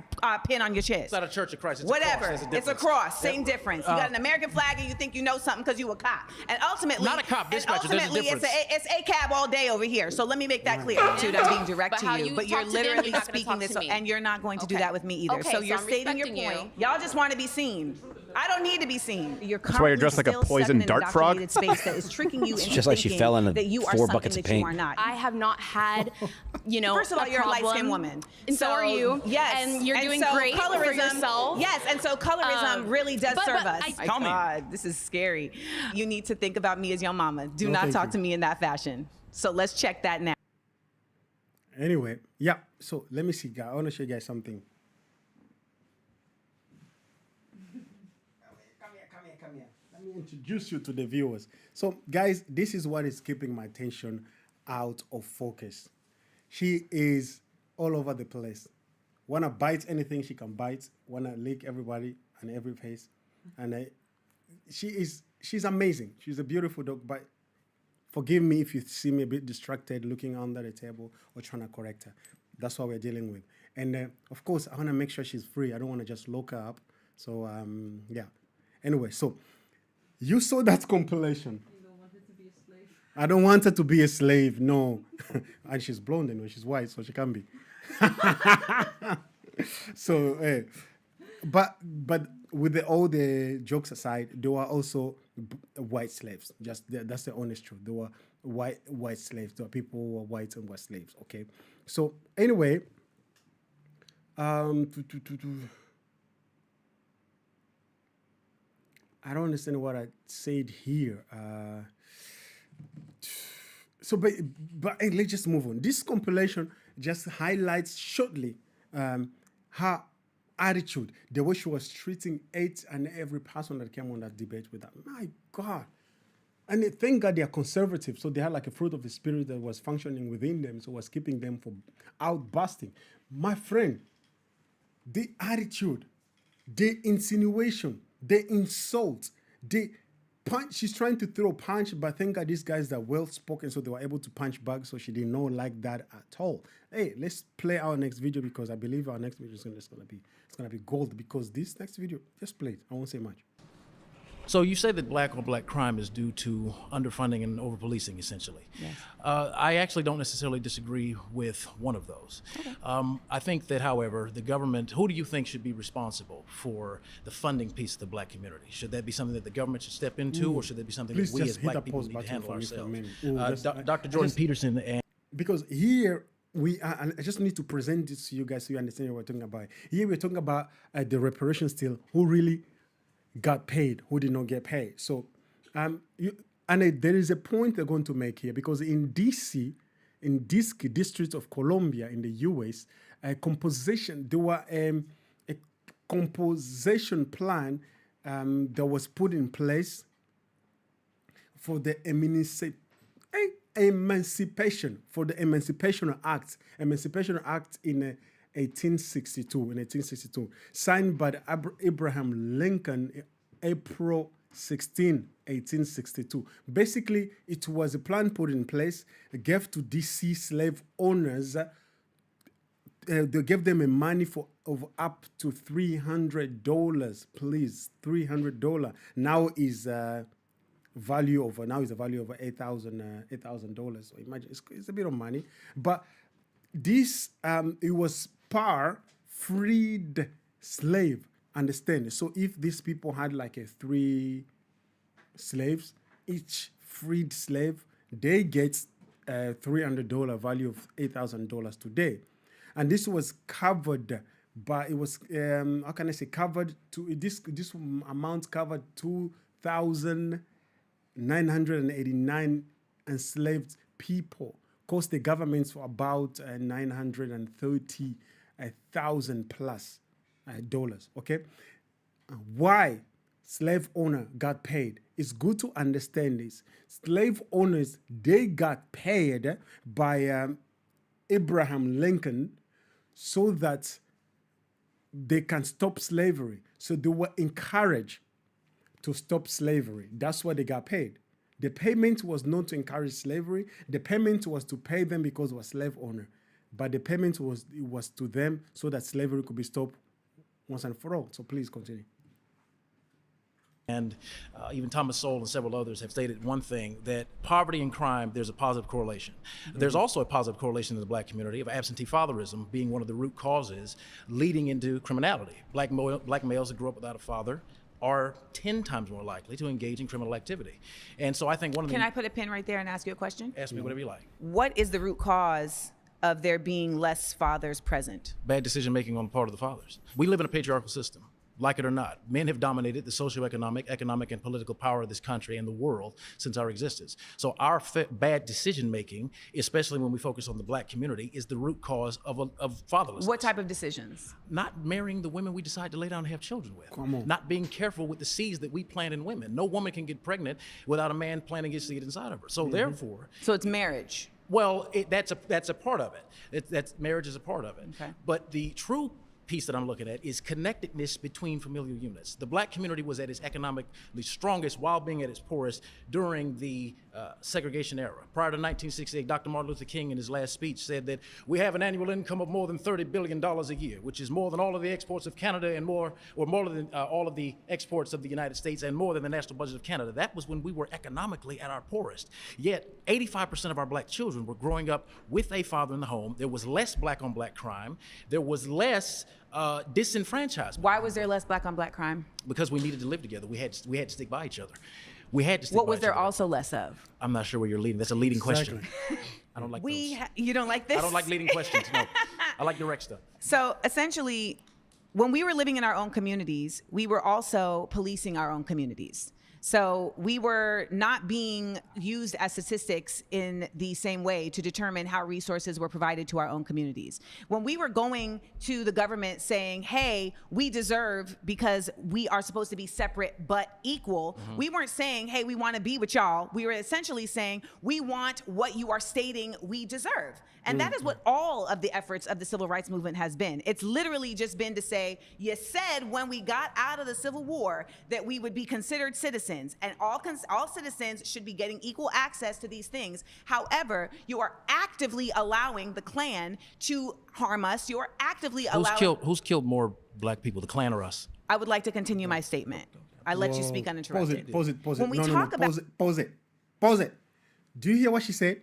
pin on your chest. It's not a Church of Christ, it's whatever. a cross. It's a cross, same difference. You got an American flag and you think you know something because you a cop. And ultimately, Not a cop, dispatcher, there's a difference. it's ACAB all day over here. So let me make that clear, too. That's being direct to you. But you're literally speaking this, and you're not going to do that with me either. So you're stating your point. Y'all just want to be seen. I don't need to be seen. That's why you're dressed like a poisoned dart frog. Space that is tricking you It's into just like she fell into that you are 4 something buckets of that you paint. are not. I have not had, First of all, you're a light-skinned woman. And so are you. Yes. And you're doing great for yourself. Yes, and so colorism really does serve us. Tell me. God, this is scary. You need to think about me as your mama. Do not talk to me in that fashion. So let's check that now. Anyway, yeah. So let me see, guys. I want to show you guys something. Come here. Let me introduce you to the viewers. So, guys, this is what is keeping my attention out of focus. She is all over the place. Wanna bite anything, she can bite. Wanna lick everybody and every face. And she's amazing. She's a beautiful dog, but forgive me if you see me a bit distracted looking under the table or trying to correct her. That's what we're dealing with. And of course, I wanna make sure she's free. I don't wanna just lock her up. So, yeah. Anyway, so you saw that compilation. You don't want her to be a slave? I don't want her to be a slave, no. And she's blonde anyway, she's white, so she can be. So, but with all the jokes aside, there were also white slaves. That's the honest truth. There were white slaves. There were people who were white and were slaves, okay? So, anyway, I don't understand what I said here. But hey, let's just move on. This compilation just highlights shortly her attitude, the way she was treating each and every person that came on that debate with her. My God. And thank God they are conservative, so they had like a fruit of the spirit that was functioning within them, so was keeping them from outbusting. My friend, the attitude, the insinuation, the insult, the punch. She's trying to throw a punch, but thank God these guys are well-spoken, so they were able to punch back, so she did not like that at all. Hey, let's play our next video, because I believe our next video is gonna be gold, because this next video, just play it. I won't say much. So you say that black on black crime is due to underfunding and over-policing, essentially. Yes. I actually don't necessarily disagree with one of those. Okay. I think that, however, the government, who do you think should be responsible for the funding piece of the black community? Should that be something that the government should step into, or should that be something that we as black people need to handle ourselves? Dr. Jordan Peterson and... Because here, I just need to present this to you guys so you understand what we're talking about. Here we're talking about the reparations still, who really got paid, who did not get paid. So, there is a point they're going to make here, because in DC, in this District of Columbia in the US, there were a composition plan that was put in place for the Emancipation Act in 1862, signed by Abraham Lincoln, April 16, 1862. Basically, it was a plan put in place, gave to DC slave owners. They gave them a money of up to $300. Please, $300 now is value of $8,000. So imagine it's a bit of money, but this it was per freed slave. Understand? So if these people had like 3 slaves, each freed slave, they get $300 value of $8,000 today. And this was covered by, it was, how can I say, covered to, this amount covered 2,989 enslaved people. Cost the governments for about 930,000 plus dollars, okay? Why slave owner got paid? It's good to understand this. Slave owners, they got paid by Abraham Lincoln so that they can stop slavery. So they were encouraged to stop slavery. That's why they got paid. The payment was not to encourage slavery. The payment was to pay them because they were slave owner. But the payment was to them so that slavery could be stopped once and for all. So please continue. And even Thomas Sowell and several others have stated one thing, that poverty and crime, there's a positive correlation. Mm-hmm. There's also a positive correlation in the black community of absentee fatherism being one of the root causes leading into criminality. Black males that grew up without a father are 10 times more likely to engage in criminal activity. And so I think one of the— Can I put a pin right there and ask you a question? Ask me whatever you like. What is the root cause of there being less fathers present? Bad decision making on the part of the fathers. We live in a patriarchal system. Like it or not, men have dominated the socioeconomic, economic, and political power of this country and the world since our existence. So our bad decision-making, especially when we focus on the black community, is the root cause of fatherlessness. What type of decisions? Not marrying the women we decide to lay down and have children with. Come on. Not being careful with the seeds that we plant in women. No woman can get pregnant without a man planting his seed inside of her. So therefore— So it's marriage. Well, that's a part of it. That's marriage is a part of it. Okay. But the true piece that I'm looking at is connectedness between familial units. The black community was at its economically strongest while being at its poorest during the segregation era. Prior to 1968, Dr. Martin Luther King in his last speech said that we have an annual income of more than $30 billion a year, which is more than all of the exports of Canada and more than all of the exports of the United States and more than the national budget of Canada. That was when we were economically at our poorest. Yet 85% of our black children were growing up with a father in the home. There was less black on black crime. There was less disenfranchisement. Why was there less black on black crime? Because we needed to live together. We had to stick by each other. We had to stick What by was each there other. also less of? I'm not sure where you're leading. That's a leading question. I don't like those. You don't like this? I don't like leading questions, no. I like direct stuff. So essentially, when we were living in our own communities, we were also policing our own communities. So we were not being used as statistics in the same way to determine how resources were provided to our own communities. When we were going to the government saying, hey, we deserve, because we are supposed to be separate but equal, we weren't saying, hey, we want to be with y'all. We were essentially saying, we want what you are stating we deserve. And that is what all of the efforts of the civil rights movement has been. It's literally just been to say, you said when we got out of the Civil War that we would be considered citizens, and all citizens should be getting equal access to these things. However, you are actively allowing the Klan to harm us. You are actively allowing— Who's killed more black people, the Klan or us? I would like to continue my statement. I let you speak uninterrupted. Pause it. When we talk about— Pause it. Do you hear what she said?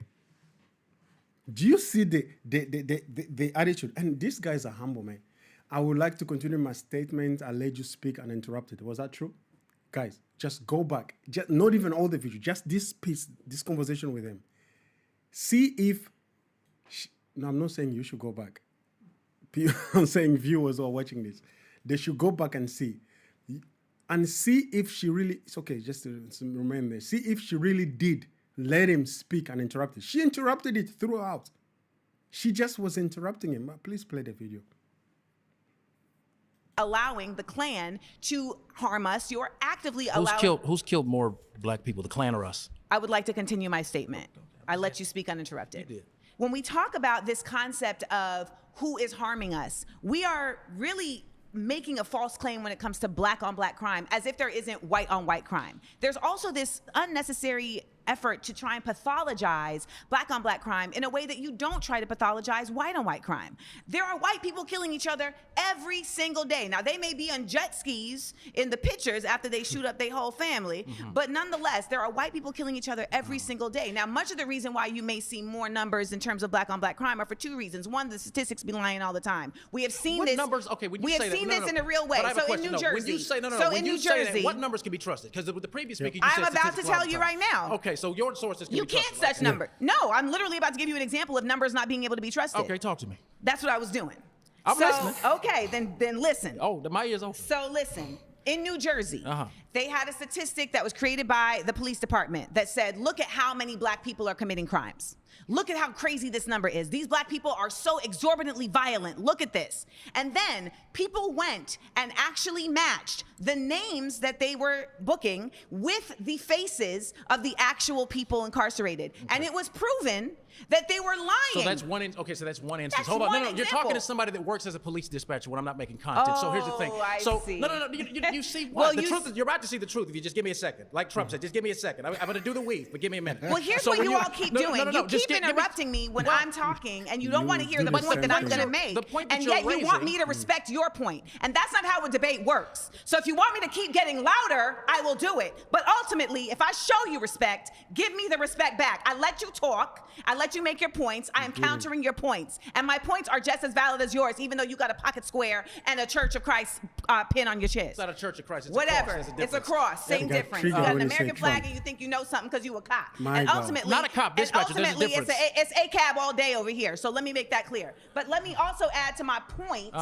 Do you see the attitude? And these guys are humble, man. I would like to continue my statement. I let you speak uninterrupted. Was that true? Guys, just go back. Just, not even all the video. Just this piece, this conversation with him. See if... No, I'm not saying you should go back. I'm saying viewers who are watching this. They should go back and see. And see if she really... It's okay, just to remain there. See if she really did let him speak uninterrupted. She interrupted it throughout. She just was interrupting him. Please play the video. allowing the Klan to harm us. You're actively allowing. Who's killed more black people, the Klan or us? I would like to continue my statement. I let you speak uninterrupted. You did. When we talk about this concept of who is harming us, we are really making a false claim when it comes to black on black crime, as if there isn't white on white crime. There's also this unnecessary effort to try and pathologize black on black crime in a way that you don't try to pathologize white on white crime. There are white people killing each other every single day. Now, they may be on jet skis in the pictures after they shoot up their whole family, but nonetheless, there are white people killing each other every single day. Now, much of the reason why you may see more numbers in terms of black on black crime are for two reasons. One, the statistics be lying all the time. We have seen this. Numbers? Okay, when you we have say seen that, this in a real way. So in New Jersey. When you say So in New Jersey, what numbers can be trusted? Because with the previous speaker, you I'm said about to statistics all tell the you time. right now. Okay, so your sources can You be can't trusted. such number. No, I'm literally about to give you an example of numbers not being able to be trusted. Okay, talk to me. That's what I was doing. I'm listening. Okay, then listen. Oh, my ears open. So listen, in New Jersey, Uh-huh. they had a statistic that was created by the police department that said, look at how many black people are committing crimes. Look at how crazy this number is. These black people are so exorbitantly violent. Look at this. And then people went and actually matched the names that they were booking with the faces of the actual people incarcerated. Okay. And it was proven that they were lying. So that's one. So that's one instance. That's Hold on. one No. You're example. talking to somebody that works as a police dispatcher when I'm not making content. So here's the thing. I So see. no. You see what? Well, The truth is, you're about to see the truth if you just give me a second. Like Trump said, just give me a second. I'm going to do the weave, but give me a minute. Well, here's So what when you all keep doing. You just keep interrupting me when I'm talking, and you don't want to hear the point that I'm going to make. The point that and you're yet you want raising- me to respect your point. And that's not how a debate works. So if you want me to keep getting louder, I will do it. But ultimately, if I show you respect, give me the respect back. I let you talk. I let you make your points. I am countering your points. And my points are just as valid as yours, even though you got a pocket square and a Church of Christ pin on your chest. It's not a Church of Christ. It's Whatever. A cross. It's a cross. Same got difference. triggered You got an when you said American flag Trump. and you think you know something because you a cop. My and God. ultimately, Not a cop, dispatcher. There's a ultimately difference. it's a cab all day over here. So let me make that clear. But let me also add to my point.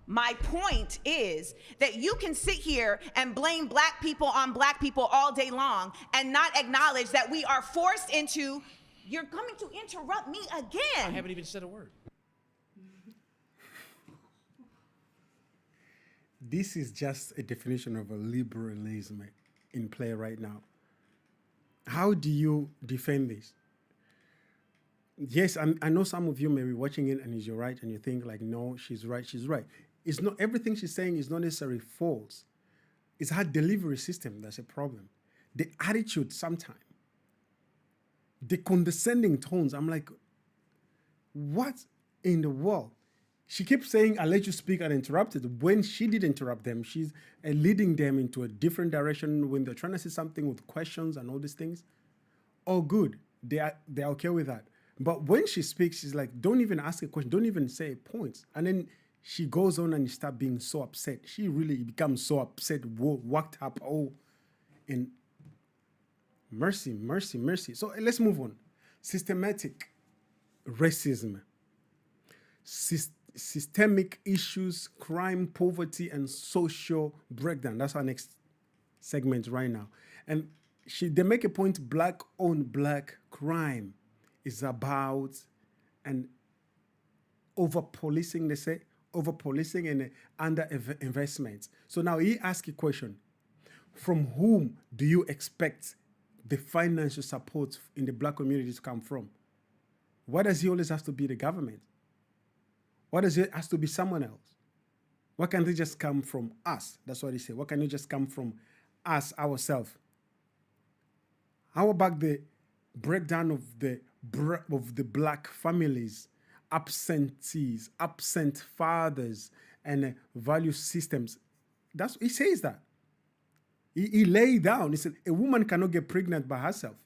My point is that you can sit here and blame black people on black people all day long and not acknowledge that we are forced into. You're coming to interrupt me again. I haven't even said a word. This is just a definition of a liberalism in play right now. How do you defend this? Yes, I know some of you may be watching it and you're right, and you think like, no, she's right. It's not everything she's saying is not necessarily false. It's her delivery system that's a problem. The attitude sometimes, the condescending tones. I'm like, what in the world? She keeps saying, I'll let you speak uninterrupted. When she did interrupt them, she's leading them into a different direction when they're trying to say something with questions and all these things. Oh, good. They're okay with that. But when she speaks, she's like, don't even ask a question. Don't even say points. And then she goes on and starts being so upset. She really becomes so upset, worked up. Oh, and mercy. So let's move on. Systematic racism. Systemic issues, crime, poverty, and social breakdown. That's our next segment right now. And they make a point, black on black crime is about an over-policing, they say, over-policing and under-investment. So now he asks a question. From whom do you expect the financial support in the black community to come from? Why does it always have to be the government? Why does it have to be someone else? Why can't it just come from us? That's what he said. Why can't it just come from us, ourselves? How about the breakdown of the black families, absentees, absent fathers, and value systems? He says that. He laid down. He said, a woman cannot get pregnant by herself.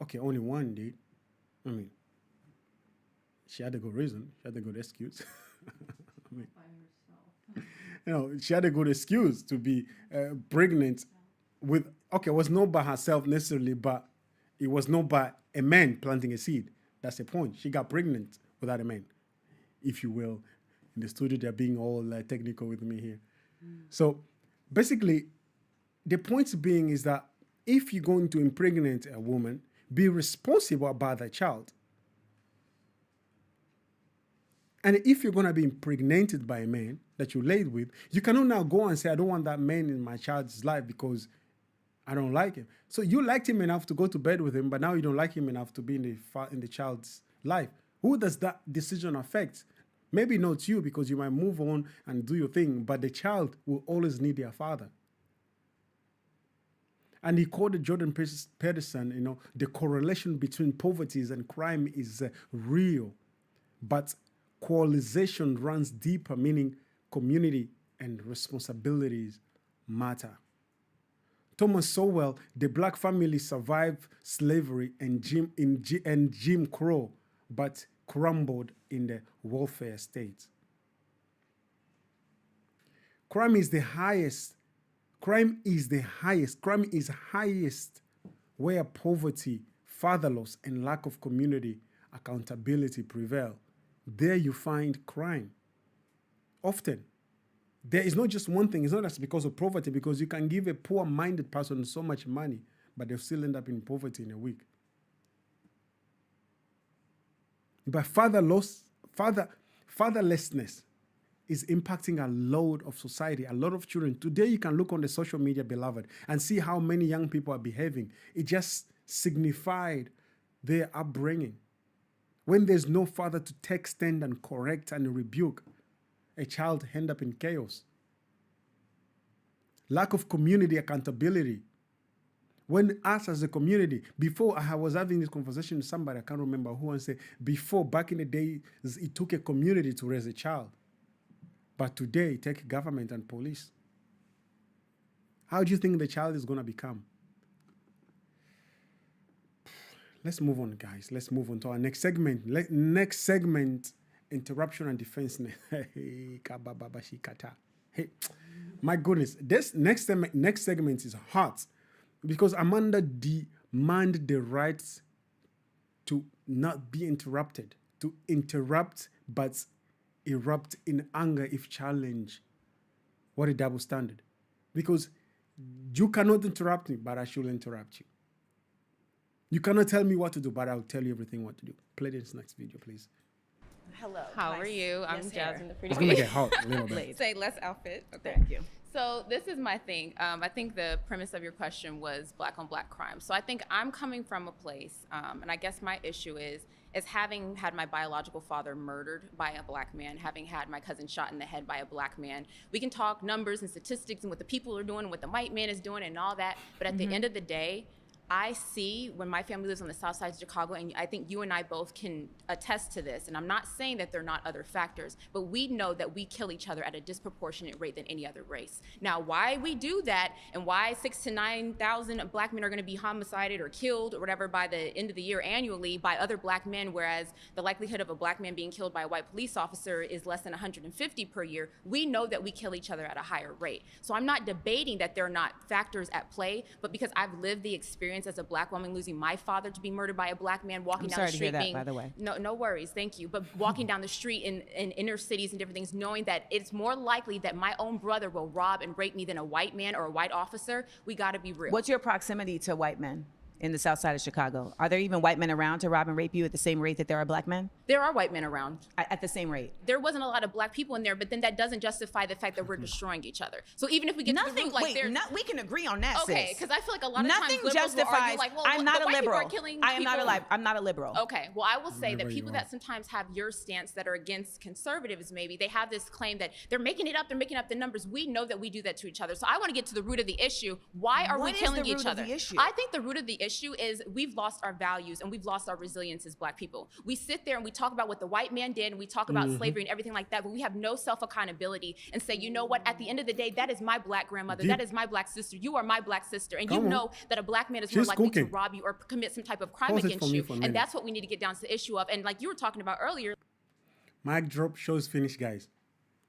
Okay, only one did. I mean, she had a good reason. She had a good excuse. She had a good excuse to be pregnant with, it was not by herself necessarily, but it was not by a man planting a seed. That's the point. She got pregnant without a man, if you will. In the studio, they're being all technical with me here. So basically, the point being is that if you're going to impregnate a woman, be responsible about the child. And if you're going to be impregnated by a man, that you laid with, you cannot now go and say, I don't want that man in my child's life because I don't like him. So you liked him enough to go to bed with him, but now you don't like him enough to be in the child's life. Who does that decision affect? Maybe not you, because you might move on and do your thing, but the child will always need their father. And he quoted Jordan Peterson, the correlation between poverty and crime is real, but coalization runs deeper, meaning community and responsibilities matter. Thomas Sowell, the black family survived slavery and Jim Crow, but crumbled in the welfare state. Crime is highest where poverty, fatherless, and lack of community accountability prevail. There you find crime. Often, there is not just one thing. It's not just because of poverty, because you can give a poor-minded person so much money, but they'll still end up in poverty in a week. But fatherlessness is impacting a load of society, a lot of children. Today, you can look on the social media, beloved, and see how many young people are behaving. It just signified their upbringing. When there's no father to take stand and correct and rebuke, a child end up in chaos. Lack of community accountability. When us as a community, before I was having this conversation with somebody, I can't remember who, and say, before, back in the day, it took a community to raise a child. But today, it takes government and police. How do you think the child is going to become? Let's move on, guys. Let's move on to our next segment. Next segment, interruption and defense. Hey, my goodness. This next segment is hot because Amanda demanded the right to not be interrupted, to interrupt but erupt in anger if challenged. What a double standard. Because you cannot interrupt me, but I should interrupt you. You cannot tell me what to do, but I'll tell you everything what to do. Play this next video, please. Hello. How are you? I'm Jasmine, the pretty It's gonna get hot a little bit. Say less outfit. Okay. Thank you. So this is my thing. I think the premise of your question was black on black crime. So I think I'm coming from a place, and I guess my issue is having had my biological father murdered by a black man, having had my cousin shot in the head by a black man. We can talk numbers and statistics and what the people are doing, and what the white man is doing and all that. But at the end of the day, I see when my family lives on the south side of Chicago, and I think you and I both can attest to this, and I'm not saying that there are not other factors, but we know that we kill each other at a disproportionate rate than any other race. Now, why we do that and why 6,000 to 9,000 black men are gonna be homicided or killed or whatever by the end of the year annually by other black men, whereas the likelihood of a black man being killed by a white police officer is less than 150 per year, we know that we kill each other at a higher rate. So I'm not debating that there are not factors at play, but because I've lived the experience as a black woman losing my father to be murdered by a black man, walking down the street being, by the way. No worries, thank you. But walking down the street in inner cities and different things, knowing that it's more likely that my own brother will rob and rape me than a white man or a white officer, we gotta be real. What's your proximity to white men in the south side of Chicago? Are there even white men around to rob and rape you at the same rate that there are black men? There are white men around. At the same rate? There wasn't a lot of black people in there, but then that doesn't justify the fact that we're destroying each other. So even if we get to the root, like we can agree on that, okay, sis. because I feel like a lot of Nothing times liberals will argue like, well, I'm not the a white liberal. people are killing I am people. I'm not a liberal. Okay, well, I will say that people that sometimes have your stance that are against conservatives, maybe, they have this claim that they're making it up, they're making up the numbers. We know that we do that to each other. So I want to get to the root of the issue. Why are we killing each other? I think the root of the issue is we've lost our values and we've lost our resilience as black people. We sit there and we talk about what the white man did and we talk about slavery and everything like that, but we have no self-accountability and say, you know what, at the end of the day, that is my black grandmother, that is my black sister, you are my black sister, and you know that a black man is more likely to rob you or commit some type of crime against you, and that's what we need to get down to the issue of. And like you were talking about earlier. Mic drop, show's finished, guys.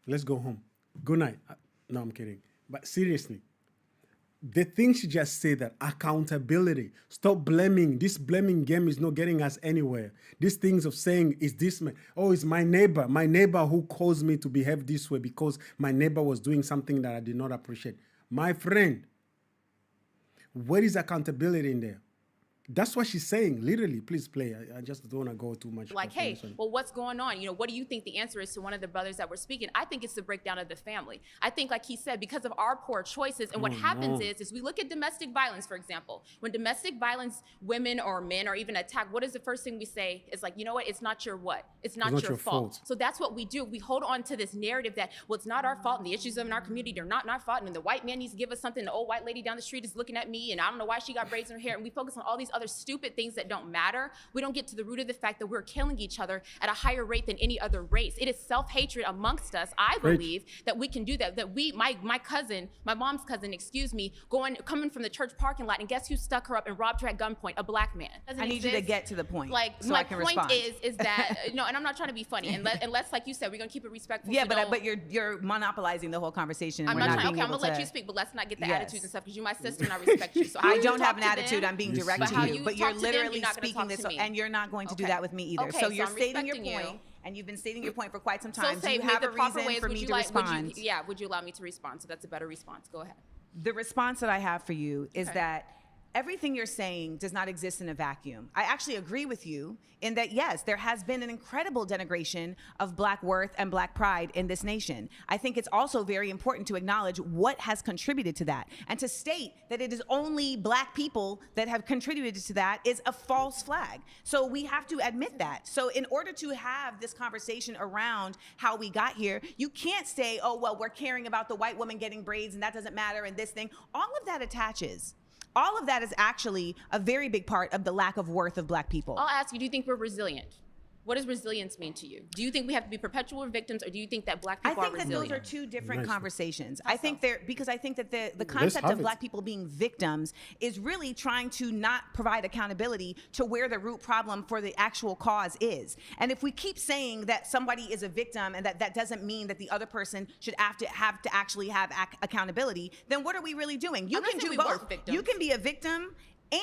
Let's go home. Good night. No, I'm kidding. But seriously, the thing she just said, that accountability. Stop blaming. This blaming game is not getting us anywhere. These things of saying, is this man? Oh, it's my neighbor who caused me to behave this way because my neighbor was doing something that I did not appreciate. My friend, where is accountability in there? That's what she's saying, literally. Please play. I just don't want to go too much. Like, hey, confirmation. well, what's going on? You know, what do you think the answer is to one of the brothers that were speaking? I think it's the breakdown of the family. I think, like he said, because of our poor choices, and what happens is we look at domestic violence, for example. When domestic violence, women or men are even attacked, what is the first thing we say? It's like, you know what? It's not your what? It's not your fault. So that's what we do. We hold on to this narrative that, well, it's not our fault, and the issues in our community, they're not our fault, and the white man needs to give us something. The old white lady down the street is looking at me, and I don't know why she got braids in her hair. And we focus on all these other stupid things that don't matter. We don't get to the root of the fact that we're killing each other at a higher rate than any other race. It is self-hatred amongst us. I believe that we can do that. That we, my cousin, my mom's cousin, excuse me, coming from the church parking lot, and guess who stuck her up and robbed her at gunpoint? A black man. I need you to get to the point. Like, so my I can point respond. is that no, and I'm not trying to be funny. Unless, like you said, we're gonna keep it respectful. Yeah, but you're monopolizing the whole conversation. I'm We're not not trying. being Okay, I'm able gonna let to- you speak, but let's not get the Yes. attitudes and stuff, because you're my sister and I respect you. So how I you don't talk have an to attitude. them, I'm being Yes, direct but to how you. you But talk you're to them, literally you're not gonna speaking talk this, to me. and you're not going to do Okay. that with me either. Okay, so so you're I'm stating your respecting you. point, and you've been stating your point for quite some So time. say, Do you have the a proper reason ways, for would me you to like, respond? would you allow me to respond? So that's a better response. Go ahead. The response that I have for you is Okay. that everything you're saying does not exist in a vacuum. I actually agree with you in that, yes, there has been an incredible denigration of Black worth and Black pride in this nation. I think it's also very important to acknowledge what has contributed to that. And to state that it is only Black people that have contributed to that is a false flag. So we have to admit that. So in order to have this conversation around how we got here, you can't say, oh, well, we're caring about the white woman getting braids and that doesn't matter and this thing. All of that attaches. All of that is actually a very big part of the lack of worth of Black people. I'll ask you, do you think we're resilient? What does resilience mean to you? Do you think we have to be perpetual victims, or do you think that Black people are resilient? I think that those are two different Nice. conversations. How I think so? because I think that the Let's concept have of it. Black people being victims is really trying to not provide accountability to where the root problem for the actual cause is. And if we keep saying that somebody is a victim and that doesn't mean that the other person should have to actually have accountability, then what are we really doing? You I'm not can saying do we weren't both. victims. You can be a victim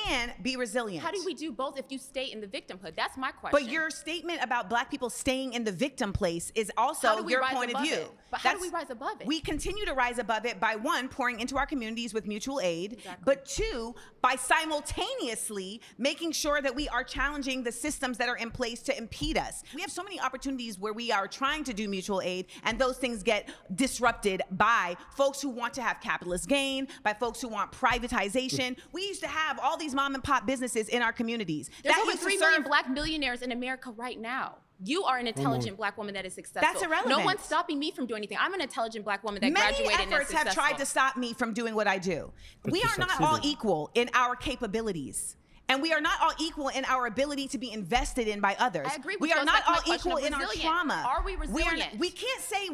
and be resilient. How do we do both if you stay in the victimhood? That's my question. But your statement about Black people staying in the victim place is How also do we your rise point of above view. it? But how do we rise above it? We continue to rise above it by, one, pouring into our communities with mutual aid, Exactly. but two, by simultaneously making sure that we are challenging the systems that are in place to impede us. We have so many opportunities where we are trying to do mutual aid, and those things get disrupted by folks who want to have capitalist gain, by folks who want privatization. We used to have all these mom and pop businesses in our communities. There's That over used to 3 million serve- Black millionaires in America right now. You are an intelligent Black woman that is successful. That's irrelevant. No one's stopping me from doing anything. I'm an intelligent Black woman that Many graduated and is efforts have successful. tried to stop me from doing what I do. But We you are not all succeeded. equal in our capabilities. And we are not all equal in our ability to be invested in by others. I agree with we you. are That's not my all question equal of in our resilient. trauma. Are we resilient? We can't say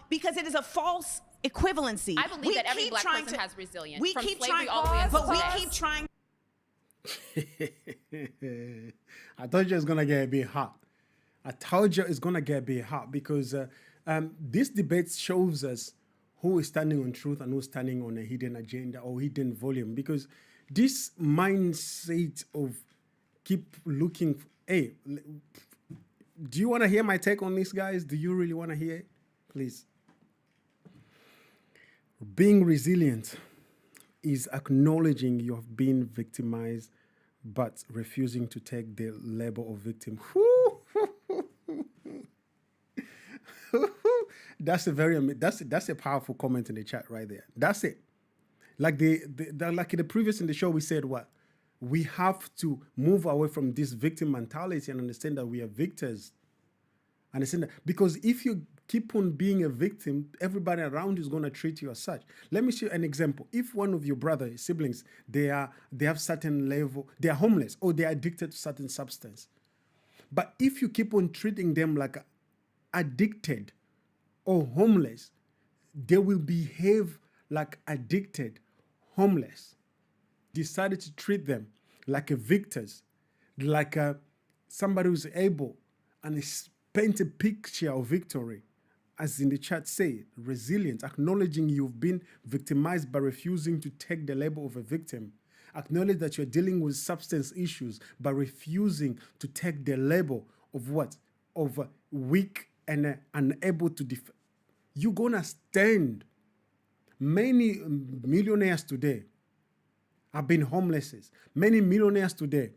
because it is a false equivalency. I believe We that every keep Black trying person to- has resilience. We from keep slavery trying, all the way but we until keep trying. I told you it's gonna get a bit hot. I told you it's gonna get a bit hot because this debate shows us who is standing on truth and who's standing on a hidden agenda or hidden volume. Because this mindset of keep looking, hey, do you want to hear my take on this, guys? Do you really want to hear it? Please. Being resilient is acknowledging you have been victimized, but refusing to take the label of victim. That's a powerful comment in the chat right there. That's it. Like like in the previous in the show, we said what? We have to move away from this victim mentality and understand that we are victors. Understand that? Because if you keep on being a victim, everybody around you is going to treat you as such. Let me show you an example. If one of your brother siblings, they have certain level, they are homeless or they are addicted to certain substance. But if you keep on treating them like addicted or homeless, they will behave like addicted, homeless. Decided to treat them like a victors, like somebody who's able, and paint a picture of victory. As in the chat say, resilience, acknowledging you've been victimized by refusing to take the label of a victim. Acknowledge that you're dealing with substance issues by refusing to take the label of what? Of weak and unable to defend. You're gonna stand. Many millionaires today, have been homeless. Many millionaires today,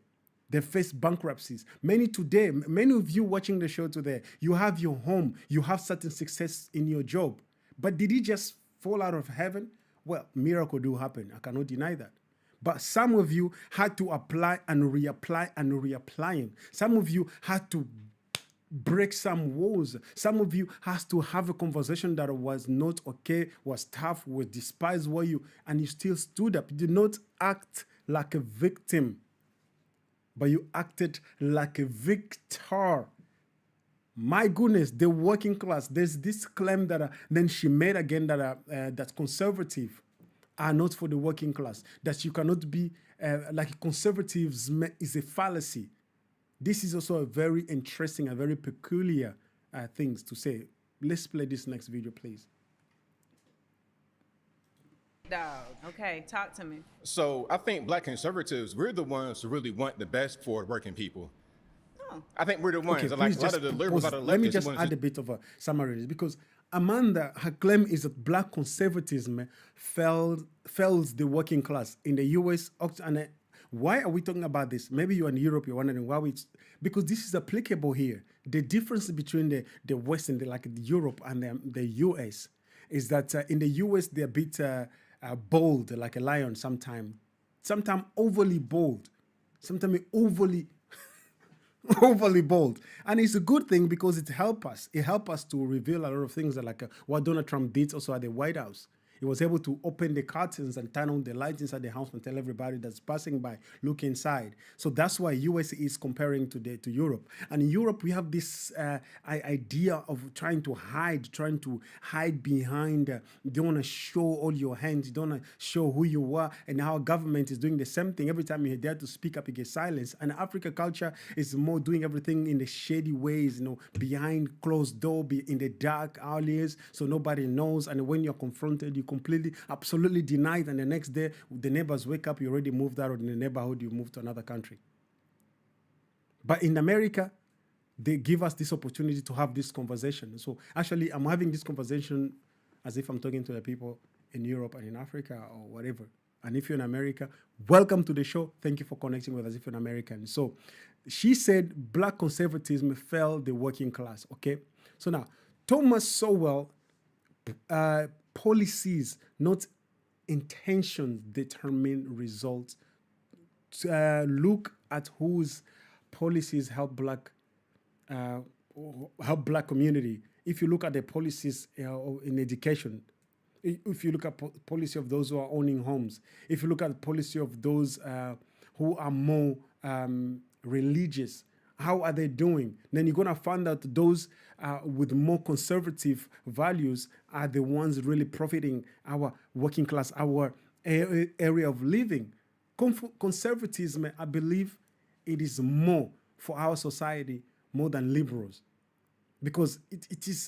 they face bankruptcies. Many today, many of you watching the show today, you have your home, you have certain success in your job. But did it just fall out of heaven? Well, miracle do happen. I cannot deny that. But some of you had to apply and reapply and reapplying. Some of you had to break some walls. Some of you has to have a conversation that was not okay, was tough, was despised, were you, and you still stood up. You did not act like a victim, but you acted like a victor. My goodness, the working class. There's this claim that then she made again that conservative are not for the working class. That you cannot be like conservatives is a fallacy. This is also a very interesting and very peculiar things to say. Let's play this next video, please. Dog. Okay, talk to me. So I think black conservatives, we're the ones who really want the best for working people. Oh. I think we're the ones. Okay, Like a lot of the liberals, a lot of let me leftists just ones add a bit of a summary because Amanda, her claim is that black conservatism fails the working class in the U.S. And why are we talking about this? Maybe you're in Europe, you're wondering why because this is applicable here. The difference between the West and Europe and the U.S. is that in the U.S. they're a bit bold, like a lion sometimes overly bold, sometimes overly bold. And it's a good thing because it helps us. It helps us to reveal a lot of things that what Donald Trump did also at the White House. He was able to open the curtains and turn on the lights inside the house and tell everybody that's passing by, look inside. So that's why US is comparing to Europe. And in Europe, we have this idea of trying to hide behind, you don't want to show all your hands, you don't want to show who you are. And our government is doing the same thing. Every time you dare to speak up, you get silenced. And Africa culture is more doing everything in the shady ways, behind closed door, in the dark alleys, so nobody knows. And when you're confronted, you completely, absolutely denied, and the next day, the neighbors wake up, you already moved out of the neighborhood, you moved to another country. But in America, they give us this opportunity to have this conversation. So actually, I'm having this conversation as if I'm talking to the people in Europe and in Africa or whatever. And if you're in America, welcome to the show. Thank you for connecting with us if you're an American. So she said black conservatism failed the working class, okay? So now, Thomas Sowell, policies, not intentions, determine results. Look at whose policies help black community. If you look at the policies in education, if you look at policy of those who are owning homes, if you look at the policy of those who are more religious, how are they doing? Then you're going to find out those with more conservative values are the ones really profiting our working class, our area of living. Conservatism, I believe it is more for our society more than liberals because it is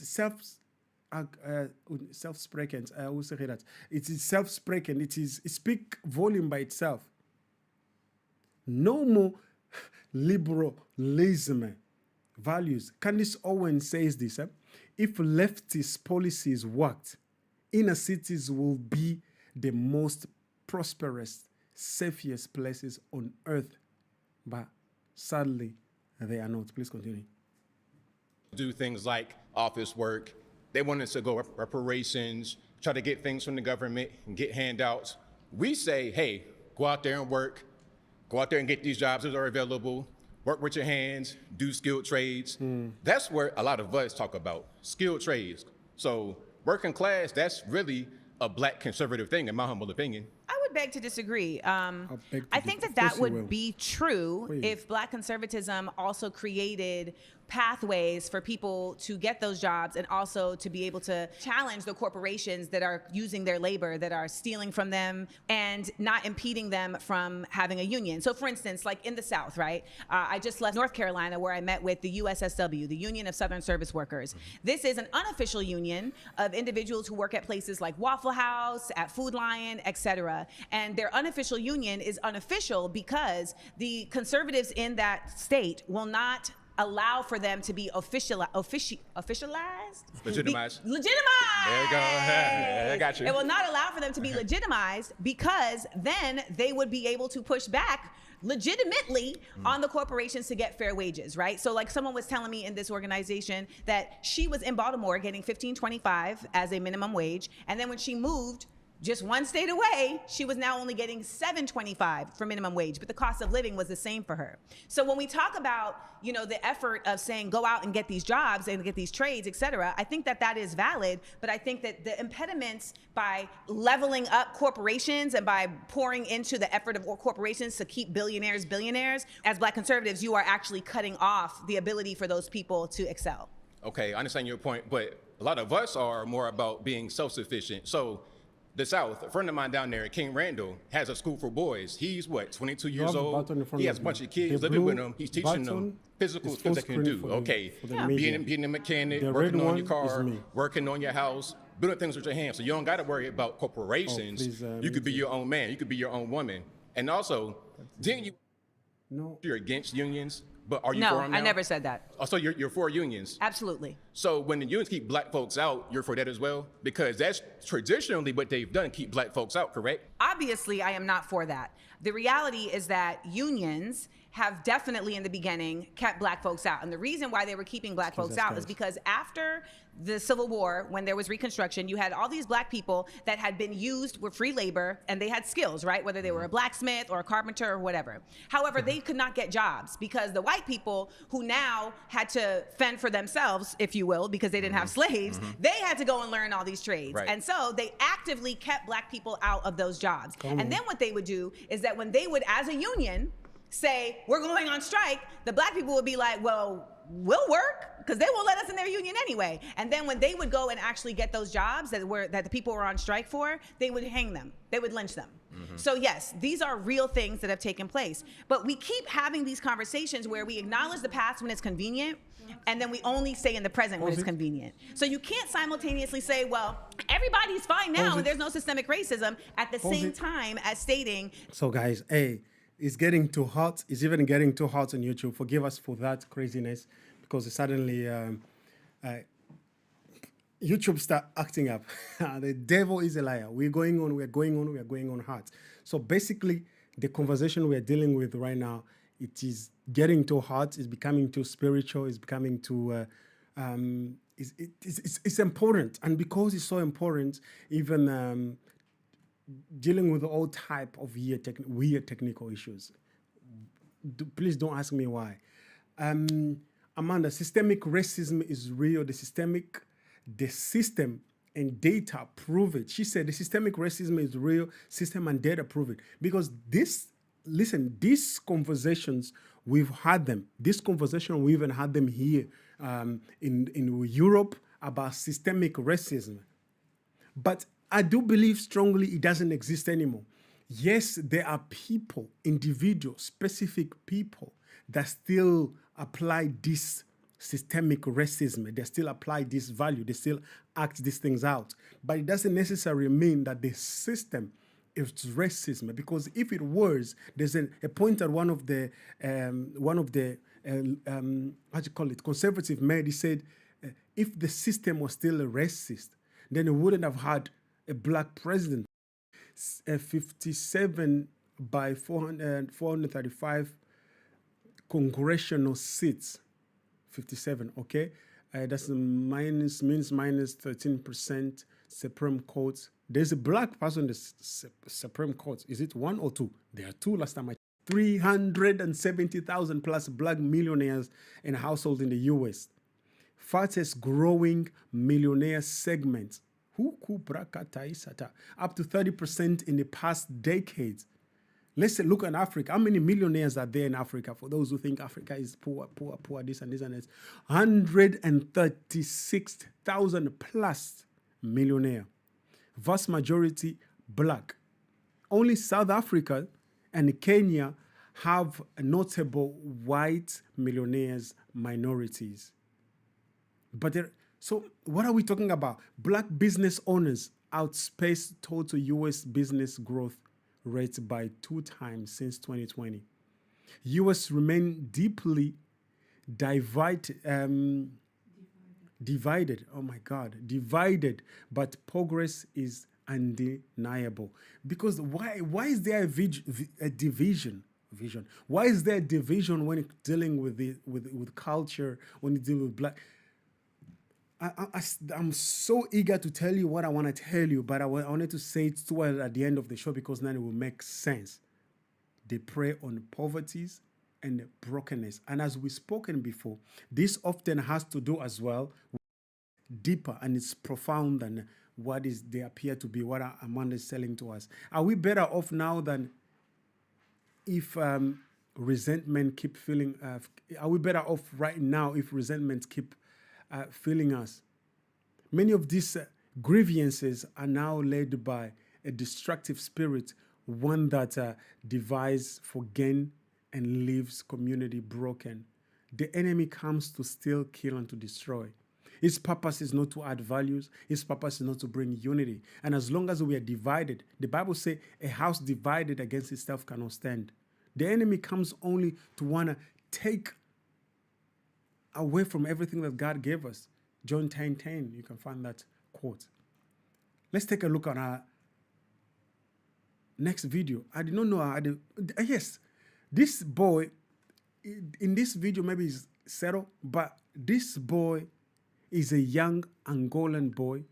self-sprekend. I will say that. It is self-sprekend. It speaks volume by itself. No more liberalism values. Candace Owens says this, if leftist policies worked, inner cities will be the most prosperous, safest places on earth. But sadly, they are not. Please continue. do things like office work. They want us to go reparations, try to get things from the government and get handouts. We say, hey, go out there and work. Go out there and get these jobs that are available. Work with your hands, do skilled trades. That's where a lot of us talk about, skilled trades. So working class, that's really a black conservative thing, in my humble opinion. I would beg to disagree. I think that would be true if black conservatism also created pathways for people to get those jobs and also to be able to challenge the corporations that are using their labor, that are stealing from them and not impeding them from having a union. So for instance, like in the South, right? I just left North Carolina where I met with the USSW, the Union of Southern Service Workers. This is an unofficial union of individuals who work at places like Waffle House, at Food Lion, etc. And their unofficial union is unofficial because the conservatives in that state will not allow for them to be officialized. Legitimized. Legitimized. There you go. I got you. It will not allow for them to be legitimized because then they would be able to push back legitimately on the corporations to get fair wages, right? So like someone was telling me in this organization that she was in Baltimore getting $15.25 as a minimum wage, and then when she moved just one state away, she was now only getting $7.25 for minimum wage, but the cost of living was the same for her. So when we talk about, you know, the effort of saying go out and get these jobs and get these trades, et cetera, I think that that is valid, but I think that the impediments by leveling up corporations and by pouring into the effort of corporations to keep billionaires, as Black conservatives, you are actually cutting off the ability for those people to excel. Okay, I understand your point, but a lot of us are more about being self-sufficient. So the South, a friend of mine down there in King Randall has a school for boys. He's what, 22 years old? He has a bunch of kids living with him. He's teaching them physical skills they can do. Okay, being a mechanic, working on your car, working on your house, building things with your hands. So you don't got to worry about corporations. You could be your own man. You could be your own woman. And also, didn't you? No. You're against unions, but are you for them now? No, I never said that. Oh, so you're for unions? Absolutely. So when the unions keep Black folks out, you're for that as well? Because that's traditionally what they've done, keep Black folks out, correct? Obviously, I am not for that. The reality is that unions have definitely in the beginning kept Black folks out. And the reason why they were keeping Black folks out is because after the Civil War, when there was Reconstruction, you had all these Black people that had been used with free labor and they had skills, right? Whether they were a blacksmith or a carpenter or whatever. However, they could not get jobs because the white people who now had to fend for themselves, if you will, because they didn't have slaves, they had to go and learn all these trades. Right. And so they actively kept Black people out of those jobs. And then what they would do is that when they would, as a union, say, we're going on strike, the Black people would be like, well, we'll work because they won't let us in their union anyway. And then when they would go and actually get those jobs that the people were on strike for, they would hang them. They would lynch them. So yes, these are real things that have taken place. But we keep having these conversations where we acknowledge the past when it's convenient, and then we only stay in the present when it's convenient. So you can't simultaneously say, well, everybody's fine now and there's no systemic racism at the same time as stating. So guys, hey, it's getting too hot. It's even getting too hot on YouTube. Forgive us for that craziness because suddenly YouTube start acting up. The devil is a liar. We're going on hard. So basically, the conversation we're dealing with right now, it is getting too hot. It's becoming too spiritual. It's becoming too. It's important, and because it's so important, even dealing with all type of weird technical issues. Please don't ask me why. Amanda, systemic racism is real. The system and data prove it. She said the systemic racism is real. System and data prove it. Because these conversations, we've had them. This conversation, we even had them here in Europe about systemic racism. But I do believe strongly it doesn't exist anymore. Yes, there are people, individuals, specific people that still apply this systemic racism. They still apply this value. They still act these things out. But it doesn't necessarily mean that the system is racism. Because if it was, there's a point at one of the conservative made. He said, if the system was still a racist, then it wouldn't have had a Black president. 57 by 435 congressional seats. 57, okay? That's means minus 13% Supreme Court. There's a Black person in the Supreme Court. Is it one or two? There are two last time I checked. 370,000 plus Black millionaires in households in the U.S. Fastest growing millionaire segment. Up to 30% in the past decades. Let's look at Africa. How many millionaires are there in Africa? For those who think Africa is poor, this and this and this. 136,000 plus millionaire. Vast majority Black. Only South Africa and Kenya have notable white millionaires, minorities. But so what are we talking about? Black business owners outspaced total U.S. business growth rates by 2 times since 2020. U.S. remain deeply divided. Oh my God, divided, but progress is undeniable. Because why is there a division? Why is there a division when it's dealing with culture, when you deal with black? I'm so eager to tell you what I want to tell you, but I wanted to say it toward at the end of the show because then it will make sense. They prey on poverties and brokenness. And as we've spoken before, this often has to do as well deeper, and it's profound than what they appear to be, what Amanda is telling to us. Are we better off now than if resentment keep feeling? Are we better off right now if resentment keep feeling us? Many of these grievances are now led by a destructive spirit, one that divides for gain and leaves community broken. The enemy comes to steal, kill, and to destroy. His purpose is not to add values. His purpose is not to bring unity. And as long as we are divided, the Bible says a house divided against itself cannot stand. The enemy comes only to want to take away from everything that God gave us. John 10:10, you can find that quote. Let's take a look at our next video. I did not know yes, this boy, in this video maybe he's settled, but this boy is a young Angolan boy,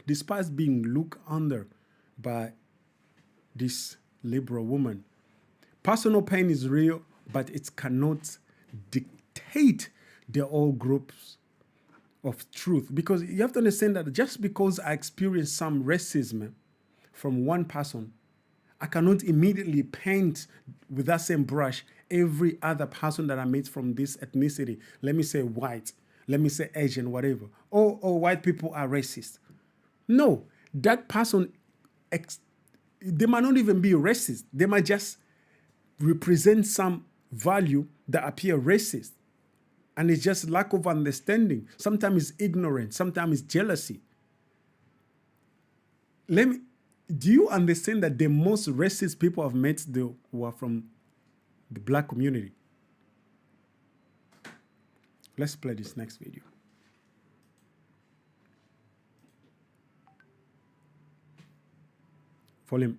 despite being looked under by this liberal woman. Personal pain is real, but it cannot dictate the all groups of truth. Because you have to understand that just because I experience some racism from one person, I cannot immediately paint with that same brush every other person that I meet from this ethnicity. Let me say white, let me say Asian, whatever. Oh, white people are racist. No, that person, they might not even be racist. They might just represent some value that appear racist. And it's just lack of understanding. Sometimes it's ignorance. Sometimes it's jealousy. Do you understand that the most racist people I've met were from the black community? Let's play this next video. Volume.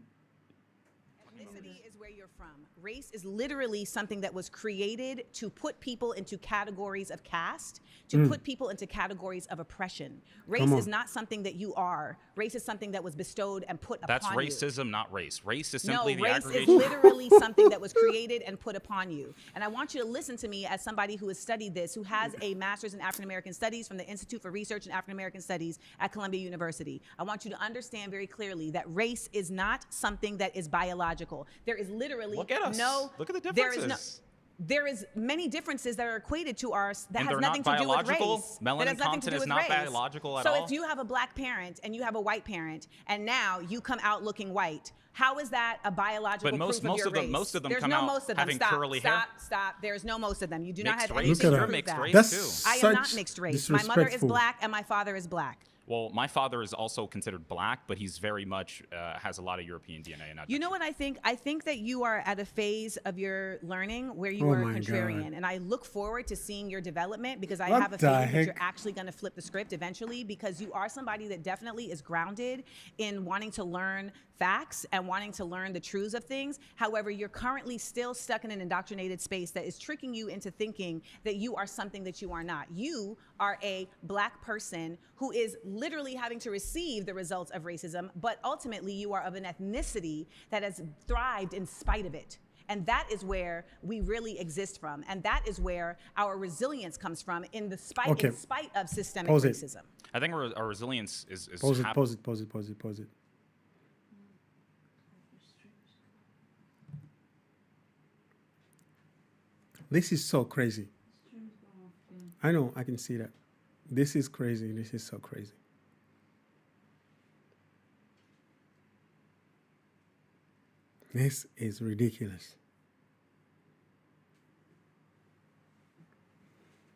Ethnicity is where you're from. Race is literally something that was created to put people into categories of caste, to put people into categories of oppression. Race is not something that you are. Race is something that was bestowed and put upon you. That's racism, not race. Race is simply the race aggregation. is literally something that was created and put upon you. And I want you to listen to me as somebody who has studied this, who has a master's in African American Studies from the Institute for Research in African American Studies at Columbia University. I want you to understand very clearly that race is not something that is biological. There is literally Look at us. Look at the differences. There is many differences that are equated to ours that And has they're nothing not to do with biological? race. Melanin That has nothing to content do is with not race. biological at all? So if you have a black parent and you have a white parent, and now you come out looking white, how is that a biological But most proof of your race? most of them There's come no out most of them. having Stop, curly stop, hair. Stop. There's no most of them. You do Mixed not have race. anything to You're do with mixed that. race, That's too. I am not mixed race. My mother is disrespectful. black and my father is black. Well, my father is also considered black, but he's very much has a lot of European DNA. And You know what I think? I think that you are at a phase of your learning where you Oh are my contrarian. God. And I look forward to seeing your development because I What have a the feeling that heck? you're actually going to flip the script eventually because you are somebody that definitely is grounded in wanting to learn facts and wanting to learn the truths of things. However, you're currently still stuck in an indoctrinated space that is tricking you into thinking that you are something that you are not. You are a black person who is literally having to receive the results of racism, but ultimately you are of an ethnicity that has thrived in spite of it. And that is where we really exist from. And that is where our resilience comes from in spite of systemic Pause it. racism. I think our resilience is Pause it. This is so crazy. I know, I can see that. This is crazy. This is so crazy. This is ridiculous.